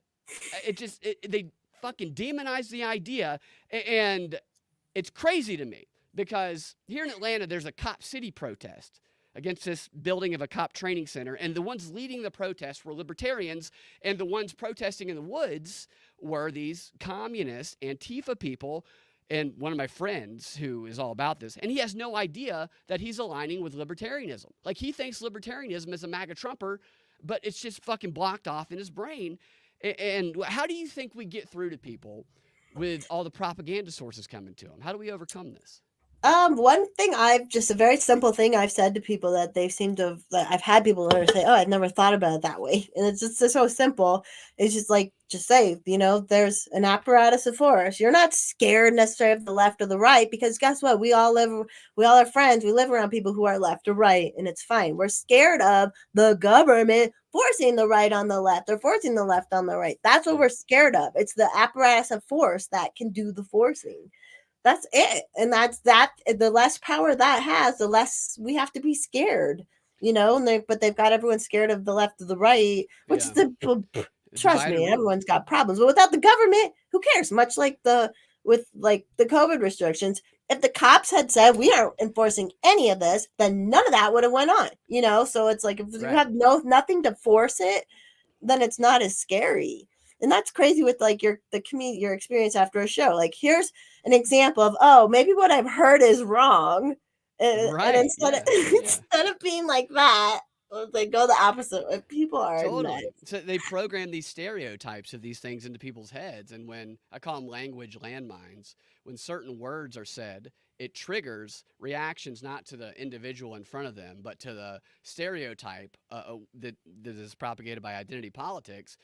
they fucking demonized the idea. And it's crazy to me because here in Atlanta, there's a Cop City protest against this building of a cop training center. And the ones leading the protest were libertarians, and the ones protesting in the woods were these communist Antifa people. And one of my friends who is all about this, and he has no idea that he's aligning with libertarianism. Like, he thinks libertarianism is a MAGA Trumper, but it's just fucking blocked off in his brain. And how do you think we get through to people with all the propaganda sources coming to them? How do we overcome this? One thing just a very simple thing I've said to people that they seem to have, that I've had people that say, "Oh, I've never thought about it that way," and it's just so simple. It's just like, just say, there's an apparatus of force. You're not scared necessarily of the left or the right, because guess what? We all are friends. We live around people who are left or right, and it's fine. We're scared of the government forcing the right on the left or forcing the left on the right. That's what we're scared of. It's the apparatus of force that can do the forcing. That's it. And that's that. The less power that has, the less we have to be scared, but they've got everyone scared of the left or the right, which is trust me, everyone's got problems. But without the government, who cares? Much like with the COVID restrictions, if the cops had said we aren't enforcing any of this, then none of that would have went on, so it's like, if you have nothing to force it, then it's not as scary. And that's crazy with your experience after a show. Like, here's an example of, oh, maybe what I've heard is wrong. And instead of being like that, they go the opposite. People are nuts. So they program these stereotypes of these things into people's heads. And when I call them language landmines, when certain words are said, it triggers reactions not to the individual in front of them, but to the stereotype that is propagated by identity politics.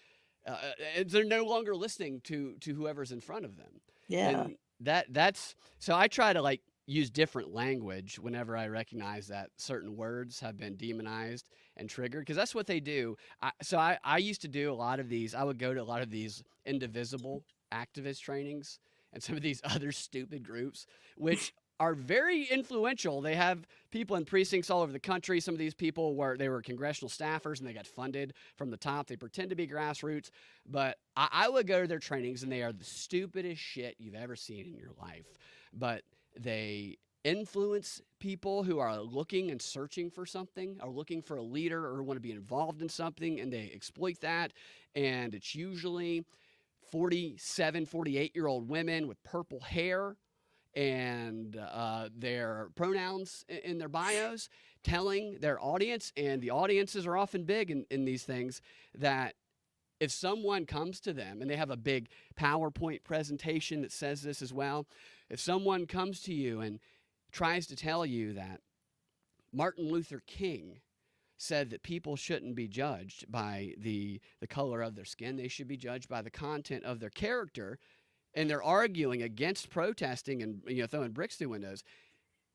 They're no longer listening to whoever's in front of them. Yeah. And that's so I try to use different language whenever I recognize that certain words have been demonized and triggered, because that's what they do. I used to do a lot of these. I would go to a lot of these indivisible activist trainings and some of these other stupid groups, which are very influential. They have people in precincts all over the country. Some of these people they were congressional staffers and they got funded from the top. They pretend to be grassroots, but I would go to their trainings and they are the stupidest shit you've ever seen in your life. But they influence people who are looking and searching for something, are looking for a leader, or want to be involved in something, and they exploit that. And it's usually 47, 48-year-old women with purple hair and their pronouns in their bios, telling their audience, and the audiences are often big in these things, that if someone comes to them, and they have a big PowerPoint presentation that says this as well, if someone comes to you and tries to tell you that Martin Luther King said that people shouldn't be judged by the color of their skin, they should be judged by the content of their character, and they're arguing against protesting and throwing bricks through windows,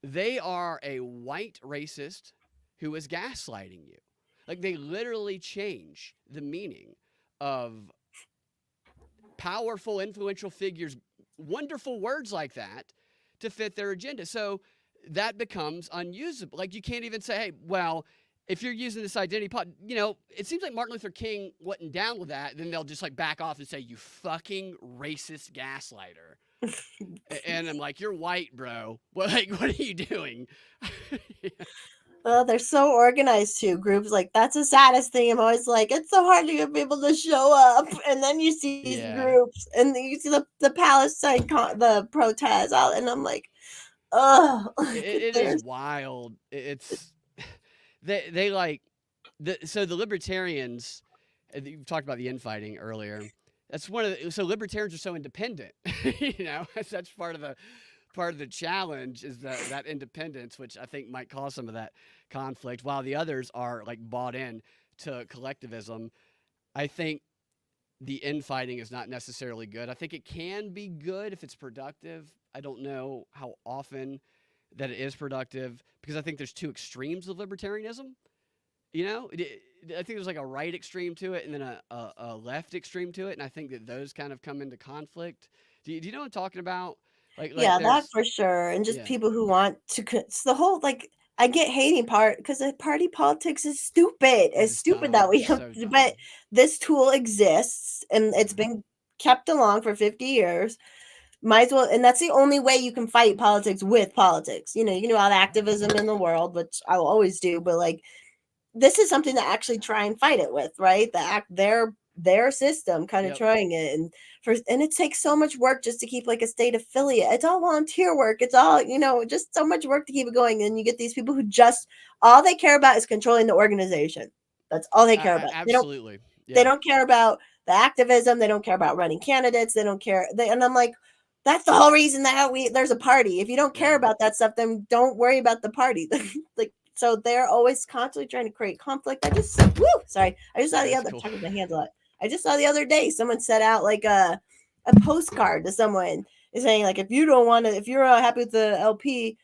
they are a white racist who is gaslighting you. Like, they literally change the meaning of powerful, influential figures, wonderful words like that, to fit their agenda. So that becomes unusable. Like, you can't even say, hey, well, if you're using this identity, it seems like Martin Luther King wasn't down with that. Then they'll just back off and say, you fucking racist gaslighter. And I'm like, you're white, bro. What are you doing? Well, they're so organized too. Groups, that's the saddest thing. I'm always like, it's so hard to get people to show up. And then you see these groups, and you see the Palestine, the protests, and I'm like, oh, it is wild. It's so the libertarians, you talked about the infighting earlier. That's so libertarians are so independent. That's part of the challenge, is that independence, which I think might cause some of that conflict, while the others are bought in to collectivism. I think the infighting is not necessarily good. I think it can be good if it's productive. I don't know how often that it is productive, because I think there's two extremes of libertarianism. I think there's a right extreme to it and then a left extreme to it, and I think that those kind of come into conflict. Do you know what I'm talking about? That for sure. And just people who want to, it's the whole I get hating part because the party politics is stupid. It's stupid that we have, but this tool exists and it's been kept along for 50 years. Might as well, and that's the only way you can fight politics with politics. You know, you can do all the activism in the world, which I will always do, but like this is something to actually try and fight it with, right? Their system kind of trying it, and it takes so much work just to keep like a state affiliate. It's all volunteer work. It's all, you know, just so much work to keep it going. And you get these people who just all they care about is controlling the organization. That's all they care about. Absolutely. They don't care about the activism. They don't care about running candidates. They don't care. And I'm like, that's the whole reason that there's a party. If you don't care about that stuff, then don't worry about the party. Like, so they're always constantly trying to create conflict. I just saw the other cool. Talking my hands a lot. I just saw the other day someone set out like a postcard to someone saying like, if you're happy with the LP,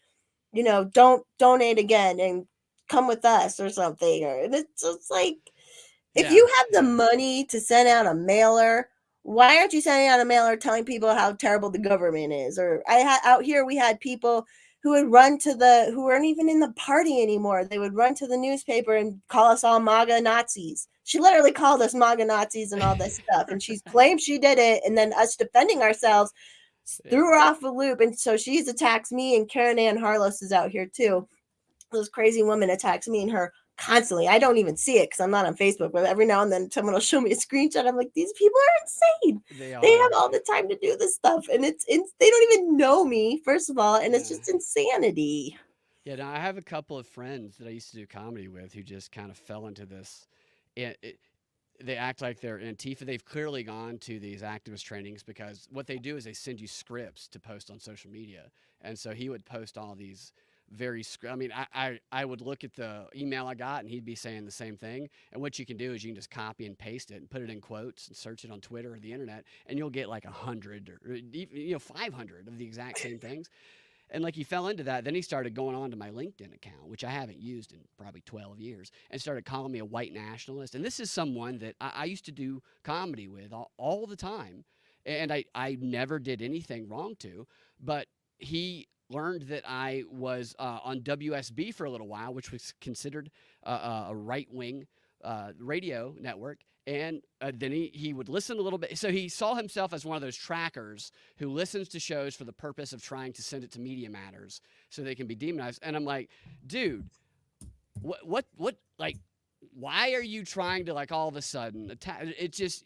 you know, don't donate again and come with us or something. And it's like, if you have the money to send out a mailer, why aren't you sending out a mailer telling people how terrible the government is? Or out here we had people who would who weren't even in the party anymore. They would run to the newspaper and call us all MAGA Nazis. She literally called us MAGA Nazis and all this stuff. And she claimed she did it. And then us defending ourselves threw her off a loop. And so she's attacked me, and Karen Ann Harlos is out here too. This crazy woman attacks me and her constantly. I don't even see it because I'm not on Facebook, but every now and then someone will show me a screenshot. I'm like, these people are insane. They have all the time to do this stuff, and they don't even know me, first of all, and it's just insanity. Yeah, now I have a couple of friends that I used to do comedy with who just kind of fell into this. They act like they're Antifa. They've clearly gone to these activist trainings because what they do is they send you scripts to post on social media, and so he would post all these I would look at the email I got and he'd be saying the same thing. And what you can do is you can just copy and paste it and put it in quotes and search it on Twitter or the internet, and you'll get like 100 or even 500 of the exact same things. And like he fell into that. Then he started going on to my LinkedIn account, which I haven't used in probably 12 years, and started calling me a white nationalist. And this is someone that I used to do comedy with all the time. And I never did anything wrong to, but he learned that I was on WSB for a little while, which was considered a right-wing radio network. And then he would listen a little bit. So he saw himself as one of those trackers who listens to shows for the purpose of trying to send it to Media Matters so they can be demonized. And I'm like, dude, what, like, why are you trying to, like, all of a sudden attack? It just,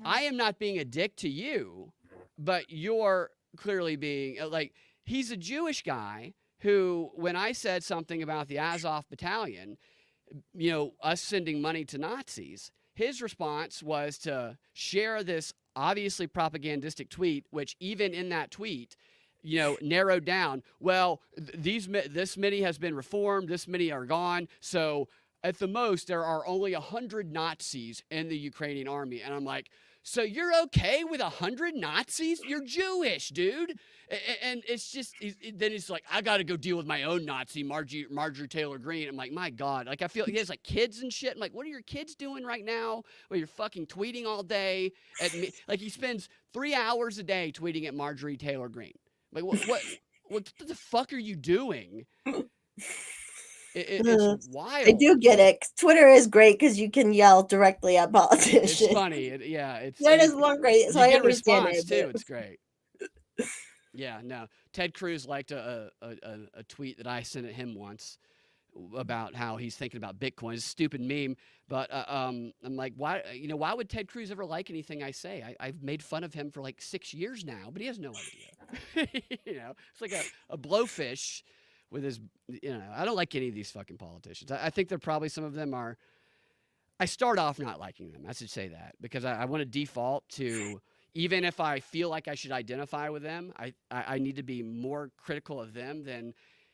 I am not being a dick to you, but you're clearly being like, he's a Jewish guy who, when I said something about the Azov battalion, us sending money to Nazis, his response was to share this obviously propagandistic tweet, which even in that tweet, narrowed down, well, this many has been reformed, this many are gone, so at the most there are only 100 Nazis in the Ukrainian army. And I'm like, so you're okay with 100 Nazis? You're Jewish, dude. And it's just, then it's like, I got to go deal with my own Nazi, Marjorie Taylor Greene. I'm like, my God. Like, I feel he has like kids and shit. I'm like, what are your kids doing right now? Well, you're fucking tweeting all day at me. Like, he spends 3 hours a day tweeting at Marjorie Taylor Greene. Like, what the fuck are you doing? It's wild. I do get it. Twitter is great because you can yell directly at politicians. It's funny. That is one great. So I understand it too. It's great. Yeah, no. Ted Cruz liked a tweet that I sent at him once about how he's thinking about Bitcoin. It's a stupid meme, but I'm like, why? Why would Ted Cruz ever like anything I say? I've made fun of him for like 6 years now, but he has no idea. It's like a blowfish. With his, I don't like any of these fucking politicians. I think they're probably, some of them are, I start off not liking them. I should say that because I want to default to, even if I feel like I should identify with them, I need to be more critical of them than,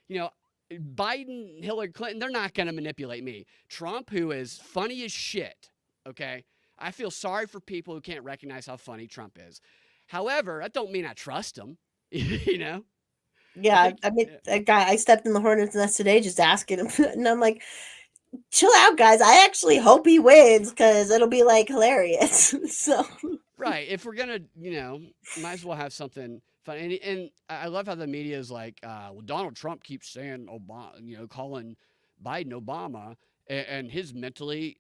Biden, Hillary Clinton, they're not going to manipulate me. Trump, who is funny as shit, okay? I feel sorry for people who can't recognize how funny Trump is. However, that don't mean I trust him, Yeah, I stepped in the hornet's nest today just asking him, and I'm like, chill out, guys. I actually hope he wins because it'll be like hilarious. So right, if we're gonna, might as well have something funny. And I love how the media is like, well, Donald Trump keeps saying Obama, calling Biden Obama, and his mentally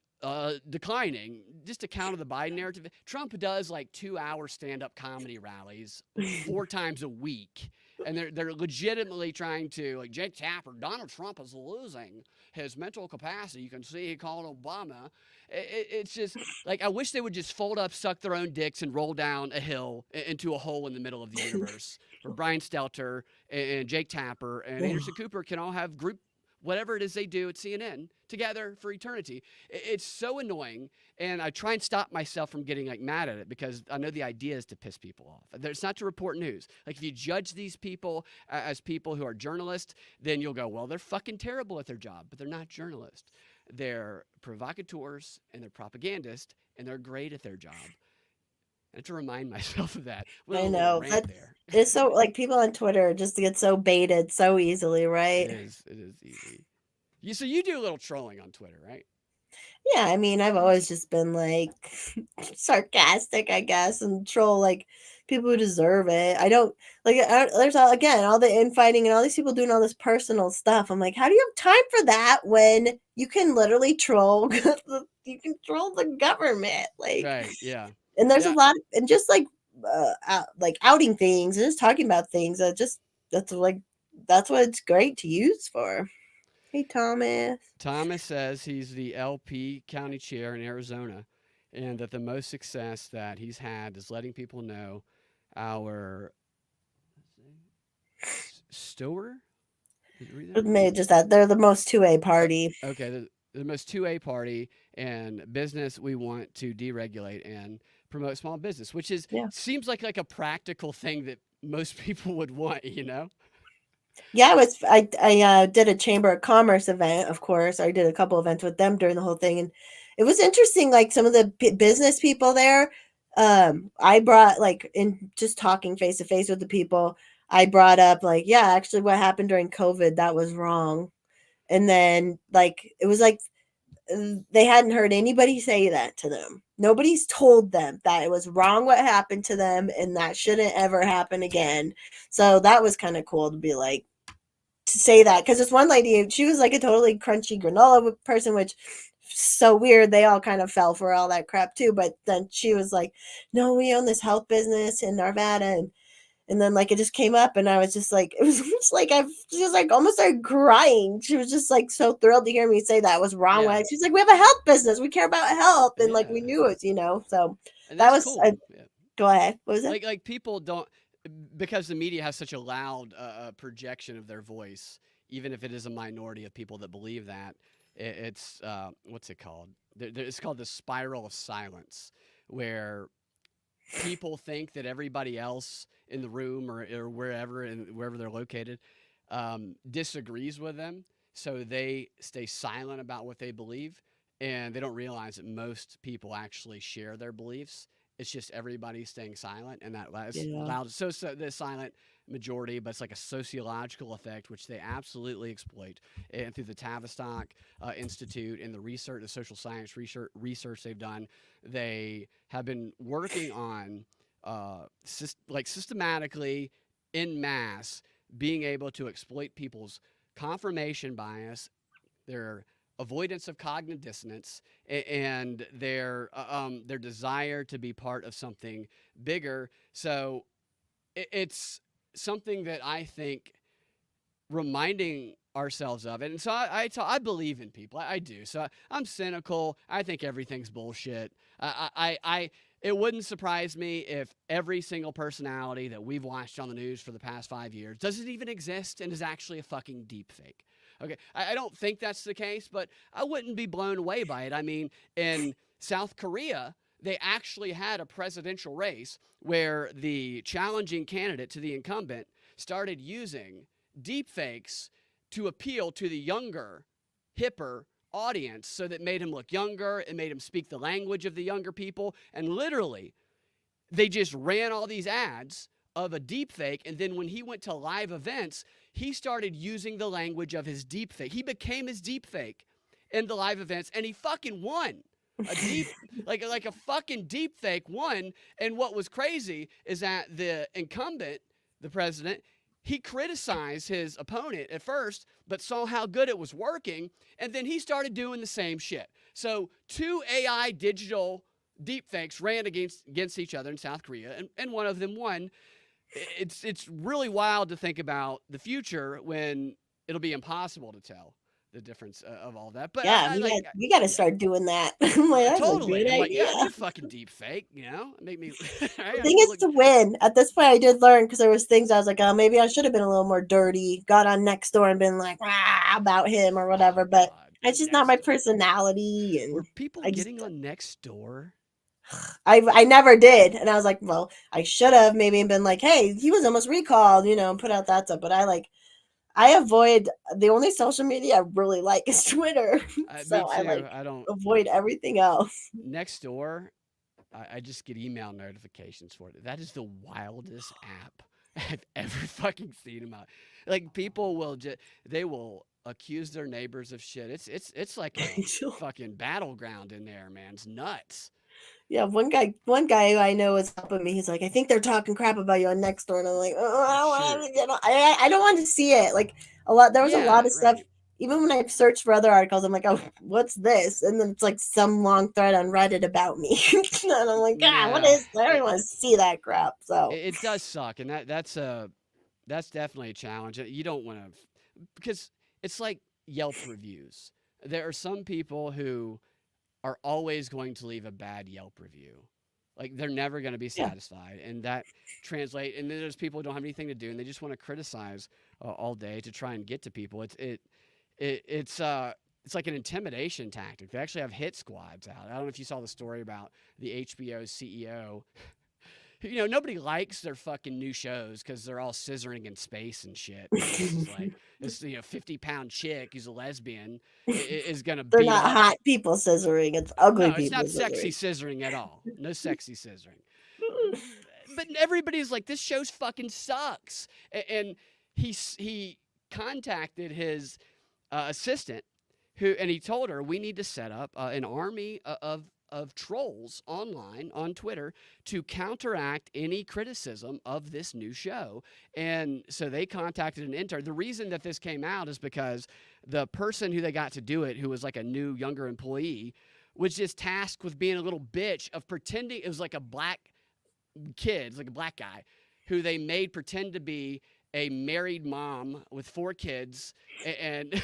declining. Just to counter the Biden narrative, Trump does like 2-hour stand-up comedy rallies 4 times a week. And they're legitimately trying to, like, Jake Tapper, Donald Trump is losing his mental capacity. You can see he called Obama. It's just like, I wish they would just fold up, suck their own dicks, and roll down a hill into a hole in the middle of the universe. Where Brian Stelter and Jake Tapper and Anderson Cooper can all have group whatever it is they do at CNN together for eternity. It's so annoying, and I try and stop myself from getting like mad at it because I know the idea is to piss people off. It's not to report news. Like, if you judge these people as people who are journalists, then you'll go, well, they're fucking terrible at their job, but they're not journalists. They're provocateurs and they're propagandists, and they're great at their job. And to remind myself of that. I know. It's so, like, people on Twitter just get so baited so easily, right? It is easy. So you do a little trolling on Twitter, right? Yeah, I mean, I've always just been like sarcastic, I guess, and troll like people who deserve it. I don't like. There's all the infighting and all these people doing all this personal stuff. I'm like, how do you have time for that when you can literally troll? You can troll the government, like, right? Yeah. And there's a lot, and just like outing things and just talking about things. That's what it's great to use for. Hey, Thomas. Thomas says he's the LP county chair in Arizona, and that the most success that he's had is letting people know our Stower. Just that they're the most 2A party. Okay, the most 2A party and business we want to deregulate and promote small business, which seems like a practical thing that most people would want, Yeah, I did a Chamber of Commerce event, of course. I did a couple events with them during the whole thing, and it was interesting. Like, some of the business people there, I brought, like, in just talking face to face with the people, I brought up, like, yeah, actually what happened during COVID, that was wrong. And then, like, it was like they hadn't heard anybody say that to them. Nobody's told them that it was wrong what happened to them, and that shouldn't ever happen again. So that was kind of cool to be like, to say that, because this one lady, she was like a totally crunchy granola person, which so weird. They all kind of fell for all that crap too. But then she was like, no, we own this health business in Nevada, and then, like, it just came up, and I was just like, it was just like, she was like almost like crying. She was just like so thrilled to hear me say that was wrong. Yeah. She's like, we have a health business. We care about health. And like, we knew it, so that was cool. Go ahead. What was it? Like people don't, because the media has such a loud projection of their voice, even if it is a minority of people that believe that, it's, what's it called? It's called the spiral of silence, where people think that everybody else in the room or wherever they're located disagrees with them, so they stay silent about what they believe, and they don't realize that most people actually share their beliefs. It's just everybody staying silent, and that loud. So the silent majority, but it's like a sociological effect, which they absolutely exploit. And through the Tavistock Institute and the social science research they've done, they have been working on systematically en masse being able to exploit people's confirmation bias, their avoidance of cognitive dissonance, and their desire to be part of something bigger. So it's something that I think reminding ourselves of it. And so I believe in people. I do. So I'm cynical. I think everything's bullshit. It wouldn't surprise me if every single personality that we've watched on the news for the past 5 years doesn't even exist and is actually a fucking deep fake. Okay, I don't think that's the case, but I wouldn't be blown away by it. I mean, in South Korea, they actually had a presidential race where the challenging candidate to the incumbent started using deep fakes to appeal to the younger, hipper audience, so that made him look younger. It made him speak the language of the younger people. And literally, they just ran all these ads of a deep fake. And then when he went to live events, he started using the language of his deep fake. He became his deep fake in the live events, and he fucking won. Like a fucking deep fake won. And what was crazy is that the incumbent the president, he criticized his opponent at first, but saw how good it was working, and then he started doing the same shit. So 2 AI digital deepfakes ran against each other in South Korea, and one of them won. It's really wild to think about the future when it'll be impossible to tell the difference of all that. But Yeah, we got to yeah, start doing that. I'm like, that's a totally. good I'm like, yeah, idea. I do fucking deep fake, make me. The thing is Look, to win. At this point, I did learn because there was things I was like, oh, maybe I should have been a little more dirty. Got on next door and been like, about him or whatever. oh But god, it's just not my next door. personality, Were and people I just getting on next door? I never did. And I was like, well, I should have maybe been like, hey, he was almost recalled, and put out that stuff. But I avoid the only social media I really like is Twitter. Me So I too. I don't. avoid everything else. Next door, I just get email notifications for it. That is the wildest app I've ever fucking seen in my. Like people will they will accuse their neighbors of shit. It's like a fucking battleground in there, man. It's nuts. Yeah, one guy who I know is helping me. He's like, I think they're talking crap about you on Nextdoor, and I'm like, oh, I don't Shoot. want to get on. I don't want to see it. Like there was a lot Yeah, of stuff. right. Even when I've searched for other articles, I'm like, oh, what's this? And then it's like some long thread on Reddit about me, and I'm like, God, what Yeah, is? I don't want to see that crap. So it does suck, and that's definitely a challenge. You don't want to because it's like Yelp reviews. There are some people who are always going to leave a bad Yelp review. Like they're never going to be yeah, satisfied, and that translate. And then there's people who don't have anything to do, and they just want to criticize all day to try and get to people. It's like an intimidation tactic. They actually have hit squads out. I don't know if you saw the story about the HBO CEO. Nobody likes their fucking new shows because they're all scissoring in space and shit. Because it's like this 50-pound chick who's a lesbian is gonna they're beat not up. hot people scissoring; it's ugly No, it's people not sexy scissoring. scissoring at all. No sexy scissoring. But everybody's like, this show fucking sucks. And he contacted his assistant, and he told her we need to set up an army of trolls online on Twitter to counteract any criticism of this new show. And so they contacted an intern. The reason that this came out is because the person who they got to do it, who was like a new, younger employee, was just tasked with being a little bitch of pretending it was like a black kid, like a black guy, who they made pretend to be a married mom with 4 kids and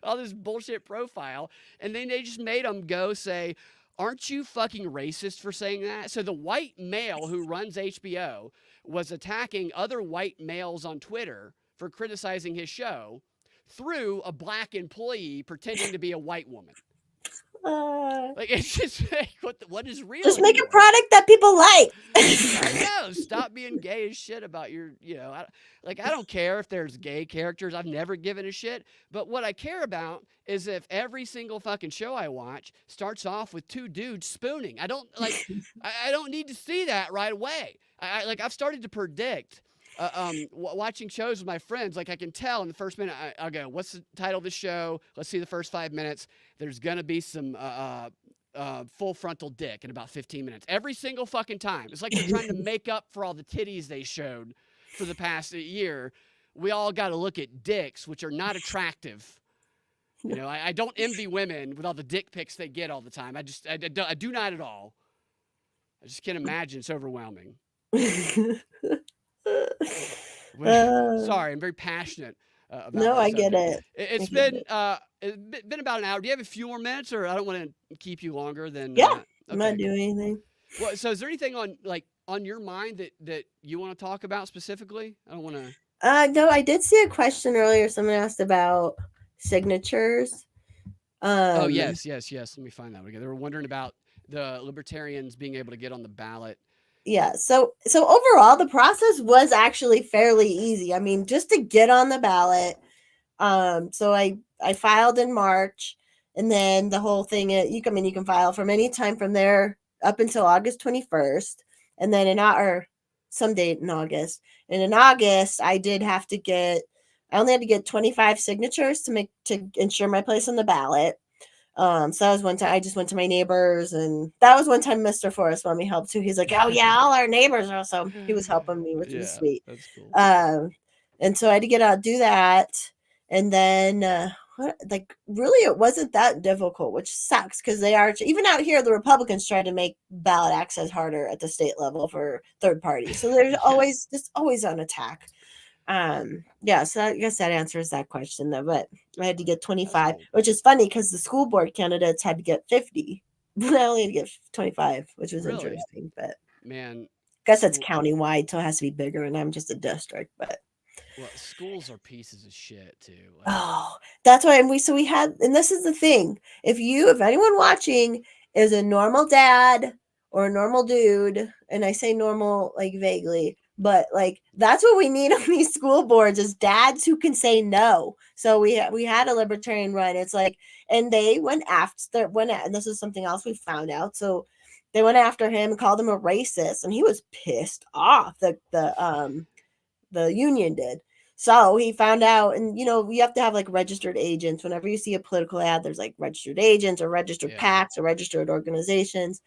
all this bullshit profile. And then they just made him go say, aren't you fucking racist for saying that? So the white male who runs HBO was attacking other white males on Twitter for criticizing his show through a black employee pretending to be a white woman. Like it's just like, what is real? Just make anymore? a product that people like. I know. Stop being gay as shit about your, I don't care if there's gay characters. I've never given a shit. But what I care about is if every single fucking show I watch starts off with 2 dudes spooning. I don't need to see that right away. I've started to predict. Watching shows with my friends, like I can tell in the first minute, I'll go, what's the title of the show? Let's see the first 5 minutes. There's going to be some full frontal dick in about 15 minutes. Every single fucking time. It's like they're trying to make up for all the titties they showed for the past year. We all got to look at dicks, which are not attractive. I don't envy women with all the dick pics they get all the time. I do not at all. I just can't imagine. It's overwhelming. Sorry, I'm very passionate about No, that I subject. get it. It's been about an hour. Do you have a few more minutes, or I don't want to keep you longer than? Yeah, I'm not Okay, doing cool. anything. Well, so is there anything on your mind that you want to talk about specifically? I don't want to. No, I did see a question earlier. Someone asked about signatures. Oh yes. Let me find that. They were wondering about the Libertarians being able to get on the ballot. Yeah. So overall, the process was actually fairly easy. I mean, just to get on the ballot. So I filed in March, and then the whole thing. You can file from any time from there up until August 21st, and then or some date in August. And in August, I only had to get 25 signatures to ensure my place on the ballot. So that was one time I just went to my neighbors, and that was one time Mr. Forrest let me help too. He's like, oh yeah, all our neighbors are, so he was helping me, which was Yeah, sweet. that's cool. And so I had to get out, do that. And then, like, really, it wasn't that difficult, which sucks because they are, even out here, the Republicans try to make ballot access harder at the state level for third parties. So there's Yeah. always, just always on attack. Yeah, so I guess that answers that question though. But I had to get That's 25, cool. which is funny because the school board candidates had to get 50. But I only had to get 25, which was Really? interesting. But Man, I guess that's school. countywide, so it has to be bigger, and I'm just a district. But Well, schools are pieces of shit too. Like, oh, that's why. And we had, and this is the thing. If anyone watching is a normal dad or a normal dude, and I say normal like vaguely, but like that's what we need on these school boards is dads who can say no. So we had a libertarian run. It's like, and they and this is something else we found out. So they went after him, called him a racist, and he was pissed off. The union did. So he found out, and you have to have like registered agents. Whenever you see a political ad, there's like registered agents or registered yeah, PACs or registered organizations.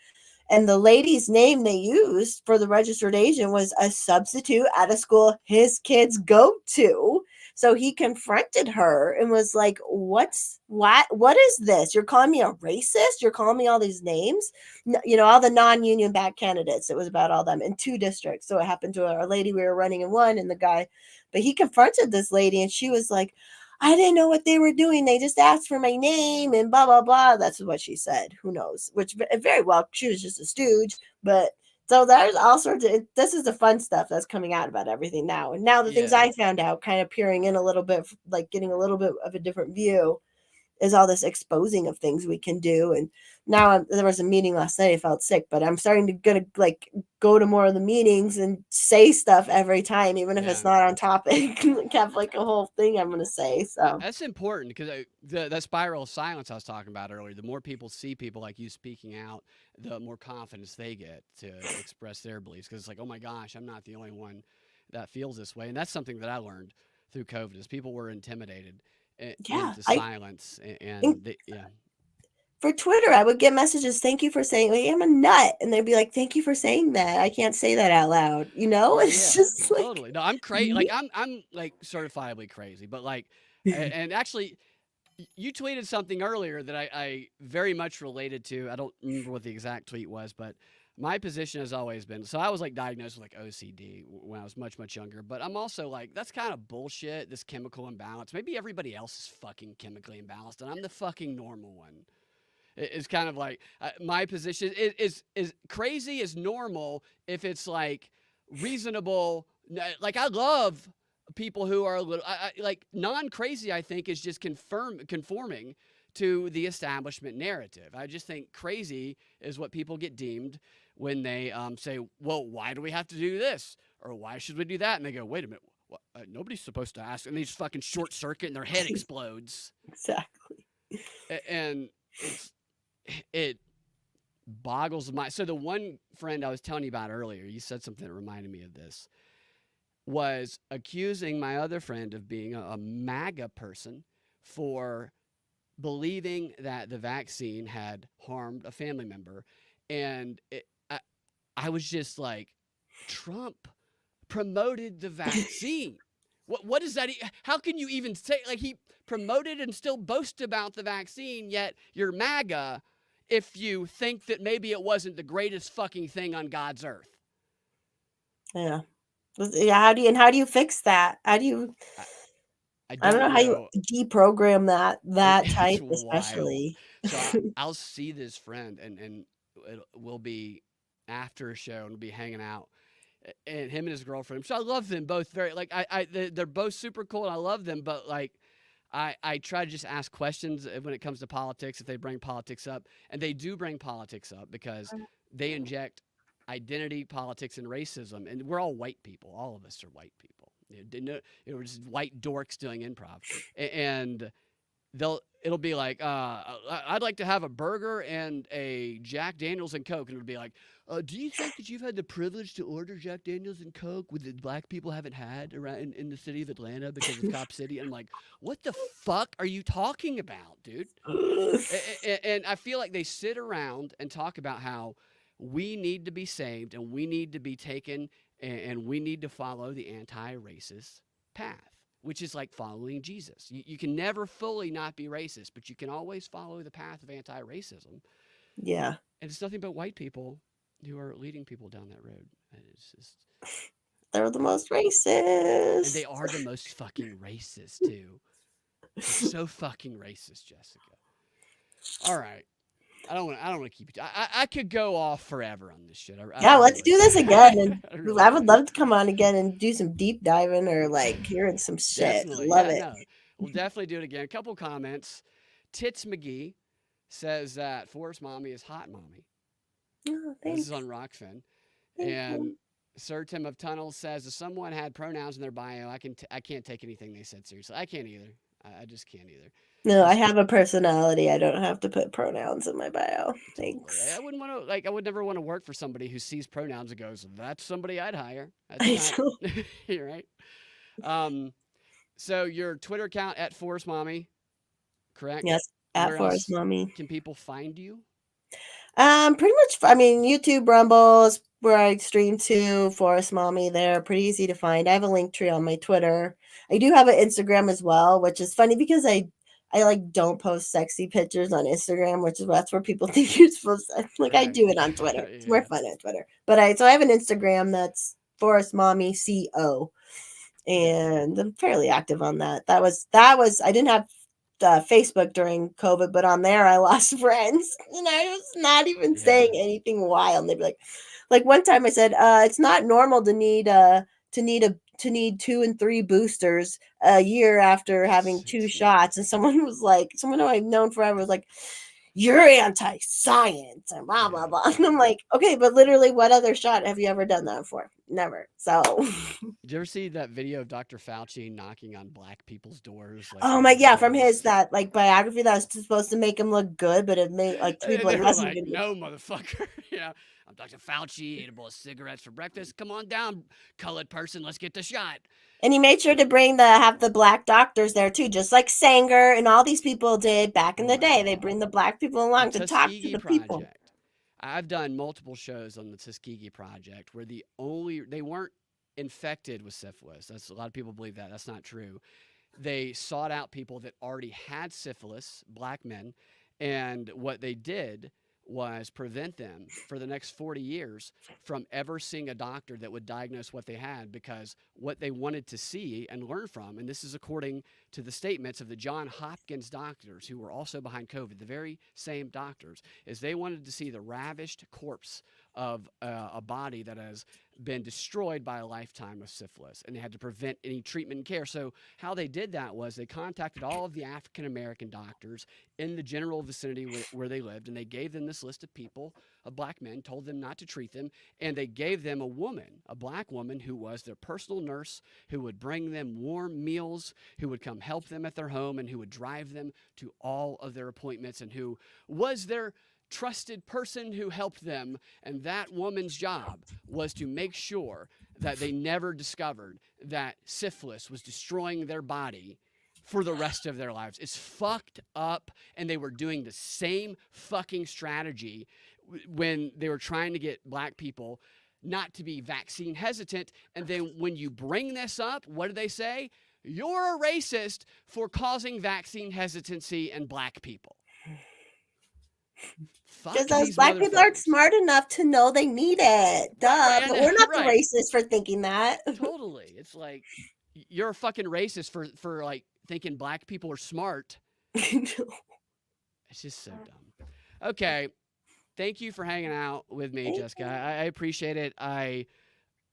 And the lady's name they used for the registered agent was a substitute at a school his kids go to. So he confronted her and was like, what is this? You're calling me a racist? You're calling me all these names? All the non-union back candidates. It was about all them in 2 districts. So it happened to our lady we were running in one and the guy, but he confronted this lady and she was like, I didn't know what they were doing. They just asked for my name and blah, blah, blah. That's what she said. Who knows? Which very well, she was just a stooge. But so there's all sorts of, this is the fun stuff that's coming out about everything now. And now the things yeah, I found out kind of peering in a little bit, like getting a little bit of a different view is all this exposing of things we can do. And now there was a meeting last night. I felt sick, but I'm starting to like go to more of the meetings and say stuff every time, even if it's yeah. not on topic. Have like a whole thing I'm going to say. So That's important because that spiral of silence I was talking about earlier. The more people see people like you speaking out, the more confidence they get to express their beliefs. Because it's like, oh my gosh, I'm not the only one that feels this way. And that's something that I learned through COVID is people were intimidated yeah, into I silence, think and they, yeah, for Twitter, I would get messages, thank you for saying, like, I'm a nut. And they'd be like, thank you for saying that. I can't say that out loud. It's yeah, just like, totally. No, I'm crazy. me. Like I'm like certifiably crazy, but like, and actually, you tweeted something earlier that I very much related to. I don't remember what the exact tweet was, but my position has always been so I was like diagnosed with like OCD when I was much younger, but I'm also like that's kind of bullshit, this chemical imbalance. Maybe everybody else is fucking chemically imbalanced and I'm the fucking normal one. It's kind of like my position is crazy is normal if it's like reasonable. Like I love people who are a little like non-crazy. I think is just conforming to the establishment narrative. I just think crazy is what people get deemed when they say, "Well, why do we have to do this?" or "Why should we do that?" And they go, "Wait a minute, nobody's supposed to ask," and they just fucking short circuit and their head explodes. Exactly. And it boggles my. So the one friend I was telling you about earlier, you said something that reminded me of this, was accusing my other friend of being a MAGA person for believing that the vaccine had harmed a family member, and I was just like, Trump promoted the vaccine. What is that? How can you even say like he promoted and still boast about the vaccine, yet you're MAGA if you think that maybe it wasn't the greatest fucking thing on God's earth? Yeah. Yeah. How do you fix that? How do you, I, I I don't don't know how you know. deprogram that It's type, wild. especially. So I'll see this friend and we'll be after a show and we'll be hanging out and him and his girlfriend. So I love them both very like they're both super cool and I love them, but like I try to just ask questions when it comes to politics if they bring politics up, and they do bring politics up because they inject identity politics and racism, and we're all white people. All of us are white people. We're just white dorks doing improv, and it'll be like, I'd like to have a burger and a Jack Daniels and Coke. And it'll be like, do you think that you've had the privilege to order Jack Daniels and Coke with the black people haven't had around in the city of Atlanta because of Cop City? And I'm like, what the fuck are you talking about, dude? And I feel like they sit around and talk about how we need to be saved and we need to be taken and we need to follow the anti-racist path, which is like following Jesus. You can never fully not be racist, but you can always follow the path of anti-racism. Yeah. And it's nothing but white people who are leading people down that road. It's just, they're the most and racist. they are the most fucking racist too. They're so fucking racist, Jessica. All right. I don't want to keep you. I could go off forever on this shit. Yeah, let's really do this again. And I really I would could. love to come on again and do some deep diving or like hearing some shit. Definitely. Love Yeah, it. no. We'll definitely do it again. A couple comments. Tits McGee says that Forrest Mommy is hot mommy. Oh, This thanks. is on Rockfin. Thank And you. Sir Tim of Tunnels says if someone had pronouns in their bio, I can't take anything they said seriously. I can't either. I just can't either. No, I Just have a personality. I don't have to put pronouns in my bio. totally. Thanks. I wouldn't want to like. I would never want to work for somebody who sees pronouns and goes, "That's somebody I'd hire." I That's know. not. You're right. So your Twitter account at Forest Mommy, correct? Yes, at Where Forest else Mommy. can people find you? Pretty much. I mean, YouTube, Rumbles, where I stream to Forest Mommy. They're pretty easy to find. I have a link tree on my Twitter. I do have an Instagram as well, which is funny because I like don't post sexy pictures on Instagram, which is that's where people think you're supposed to. Like I Right. do it on Twitter. It's more Yeah. fun on Twitter. But I have an Instagram that's Forest Mommy CO, Okay. and I'm fairly active on that. That was I didn't have Facebook during COVID, but on there I lost friends, and I was not even saying Yeah. anything wild. And they'd be like one time I said, it's not normal to need to need 2 and 3 boosters a year after having 2 It's not. shots, and someone was like, someone who I've known forever was like, you're anti-science and blah blah Yeah. blah. And I'm like, okay, but literally, what other shot have you ever done that for? Never. So, Did you ever see that video of Dr. Fauci knocking on black people's doors? Like oh when my, he was yeah, doing from his this? that like biography that was supposed to make him look good, but it made like to people And they it were wasn't like, even. no, motherfucker. Yeah. I'm Dr. Fauci, ate a bowl of cigarettes for breakfast. Come on down, colored person. Let's get the shot. And he made sure to bring have the black doctors there too, just like Sanger and all these people did back in the Right. day. They bring the black people The along to talk to Tuskegee the people. Project. I've done multiple shows on the Tuskegee Project where they weren't infected with syphilis. That's a lot of people believe that. That's not true. They sought out people that already had syphilis, black men, and what they did was prevent them for the next 40 years from ever seeing a doctor that would diagnose what they had, because what they wanted to see and learn from, and this is according to the statements of the John Hopkins doctors who were also behind COVID, the very same doctors, is they wanted to see the ravished corpse of a body that has been destroyed by a lifetime of syphilis, and they had to prevent any treatment and care. So how they did that was they contacted all of the African American doctors in the general vicinity where they lived, and they gave them this list of people, of black men, told them not to treat them, and they gave them a woman, a black woman, who was their personal nurse, who would bring them warm meals, who would come help them at their home, and who would drive them to all of their appointments, and who was their trusted person who helped them. And that woman's job was to make sure that they never discovered that syphilis was destroying their body for the rest of their lives. It's fucked up. And they were doing the same fucking strategy when they were trying to get black people not to be vaccine hesitant. And then when you bring this up, what do they say? You're a racist for causing vaccine hesitancy in black people. Fuck Because those these black people aren't motherfuckers. smart enough to know they need it. Duh. Right, But we're not the right. racist for thinking that. Totally. It's like you're a fucking racist for like thinking black people are smart. It's just so dumb. Okay. Thank you for hanging out with me, Jessica. I appreciate it.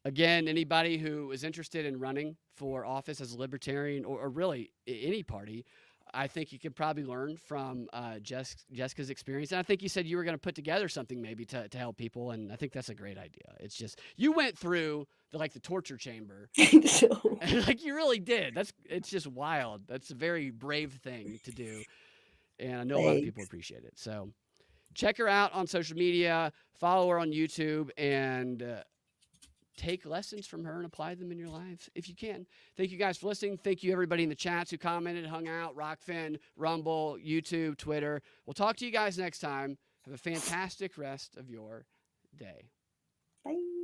Again, anybody who is interested in running for office as a libertarian or really any party, I think you could probably learn from Jessica's experience. And I think you said you were going to put together something maybe to help people. And I think that's a great idea. It's just, you went through the torture chamber. So, Like you really did. It's just wild. That's a very brave thing to do. And I know a lot of people thanks. appreciate it. So check her out on social media, follow her on YouTube, and take lessons from her and apply them in your lives if you can. Thank you guys for listening. Thank you everybody in the chats who commented, hung out, Rockfin, Rumble, YouTube, Twitter. We'll talk to you guys next time. Have a fantastic rest of your day. Bye.